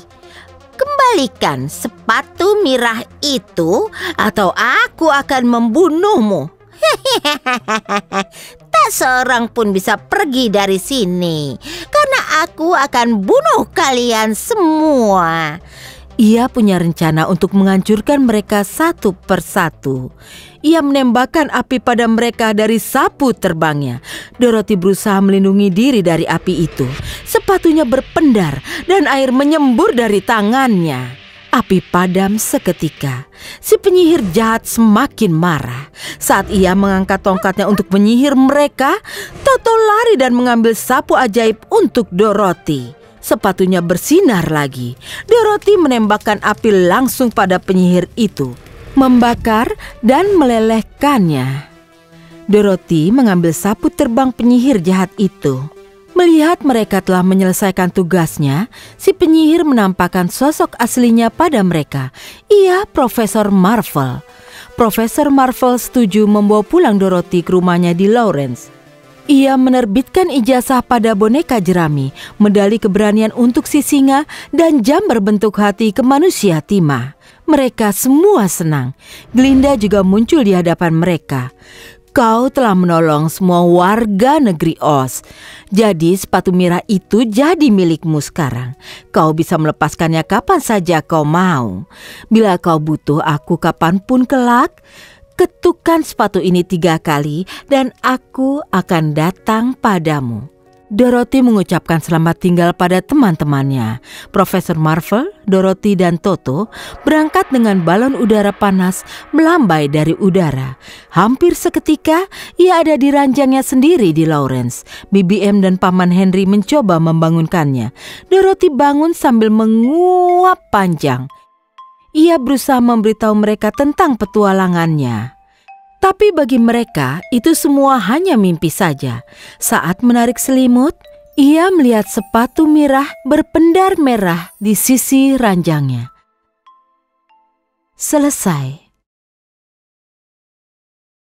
Kembalikan sepatu mirah itu atau aku akan membunuhmu. Tak seorang pun bisa pergi dari sini karena aku akan bunuh kalian semua. Ia punya rencana untuk menghancurkan mereka satu persatu. Ia menembakkan api pada mereka dari sapu terbangnya. Dorothy berusaha melindungi diri dari api itu. Sepatunya berpendar dan air menyembur dari tangannya. Api padam seketika. Si penyihir jahat semakin marah. Saat ia mengangkat tongkatnya untuk menyihir mereka, Toto lari dan mengambil sapu ajaib untuk Dorothy. Sepatunya bersinar lagi. Dorothy menembakkan api langsung pada penyihir itu, membakar dan melelehkannya. Dorothy mengambil sapu terbang penyihir jahat itu. Melihat mereka telah menyelesaikan tugasnya, si penyihir menampakkan sosok aslinya pada mereka. Ia Profesor Marvel. Profesor Marvel setuju membawa pulang Dorothy ke rumahnya di Lawrence. Ia menerbitkan ijazah pada boneka jerami, medali keberanian untuk si singa, dan jam berbentuk hati ke manusia timah. Mereka semua senang. Glinda juga muncul di hadapan mereka. Kau telah menolong semua warga negeri Oz. Jadi sepatu mirah itu jadi milikmu sekarang. Kau bisa melepaskannya kapan saja kau mau. Bila kau butuh aku kapanpun kelak, ketukkan sepatu ini 3 kali dan aku akan datang padamu. Dorothy mengucapkan selamat tinggal pada teman-temannya. Profesor Marvel, Dorothy, dan Toto berangkat dengan balon udara panas melambai dari udara. Hampir seketika, ia ada di ranjangnya sendiri di Lawrence. BBM dan Paman Henry mencoba membangunkannya. Dorothy bangun sambil menguap panjang. Ia berusaha memberitahu mereka tentang petualangannya. Tapi bagi mereka, itu semua hanya mimpi saja. Saat menarik selimut, ia melihat sepatu mirah berpendar merah di sisi ranjangnya. Selesai.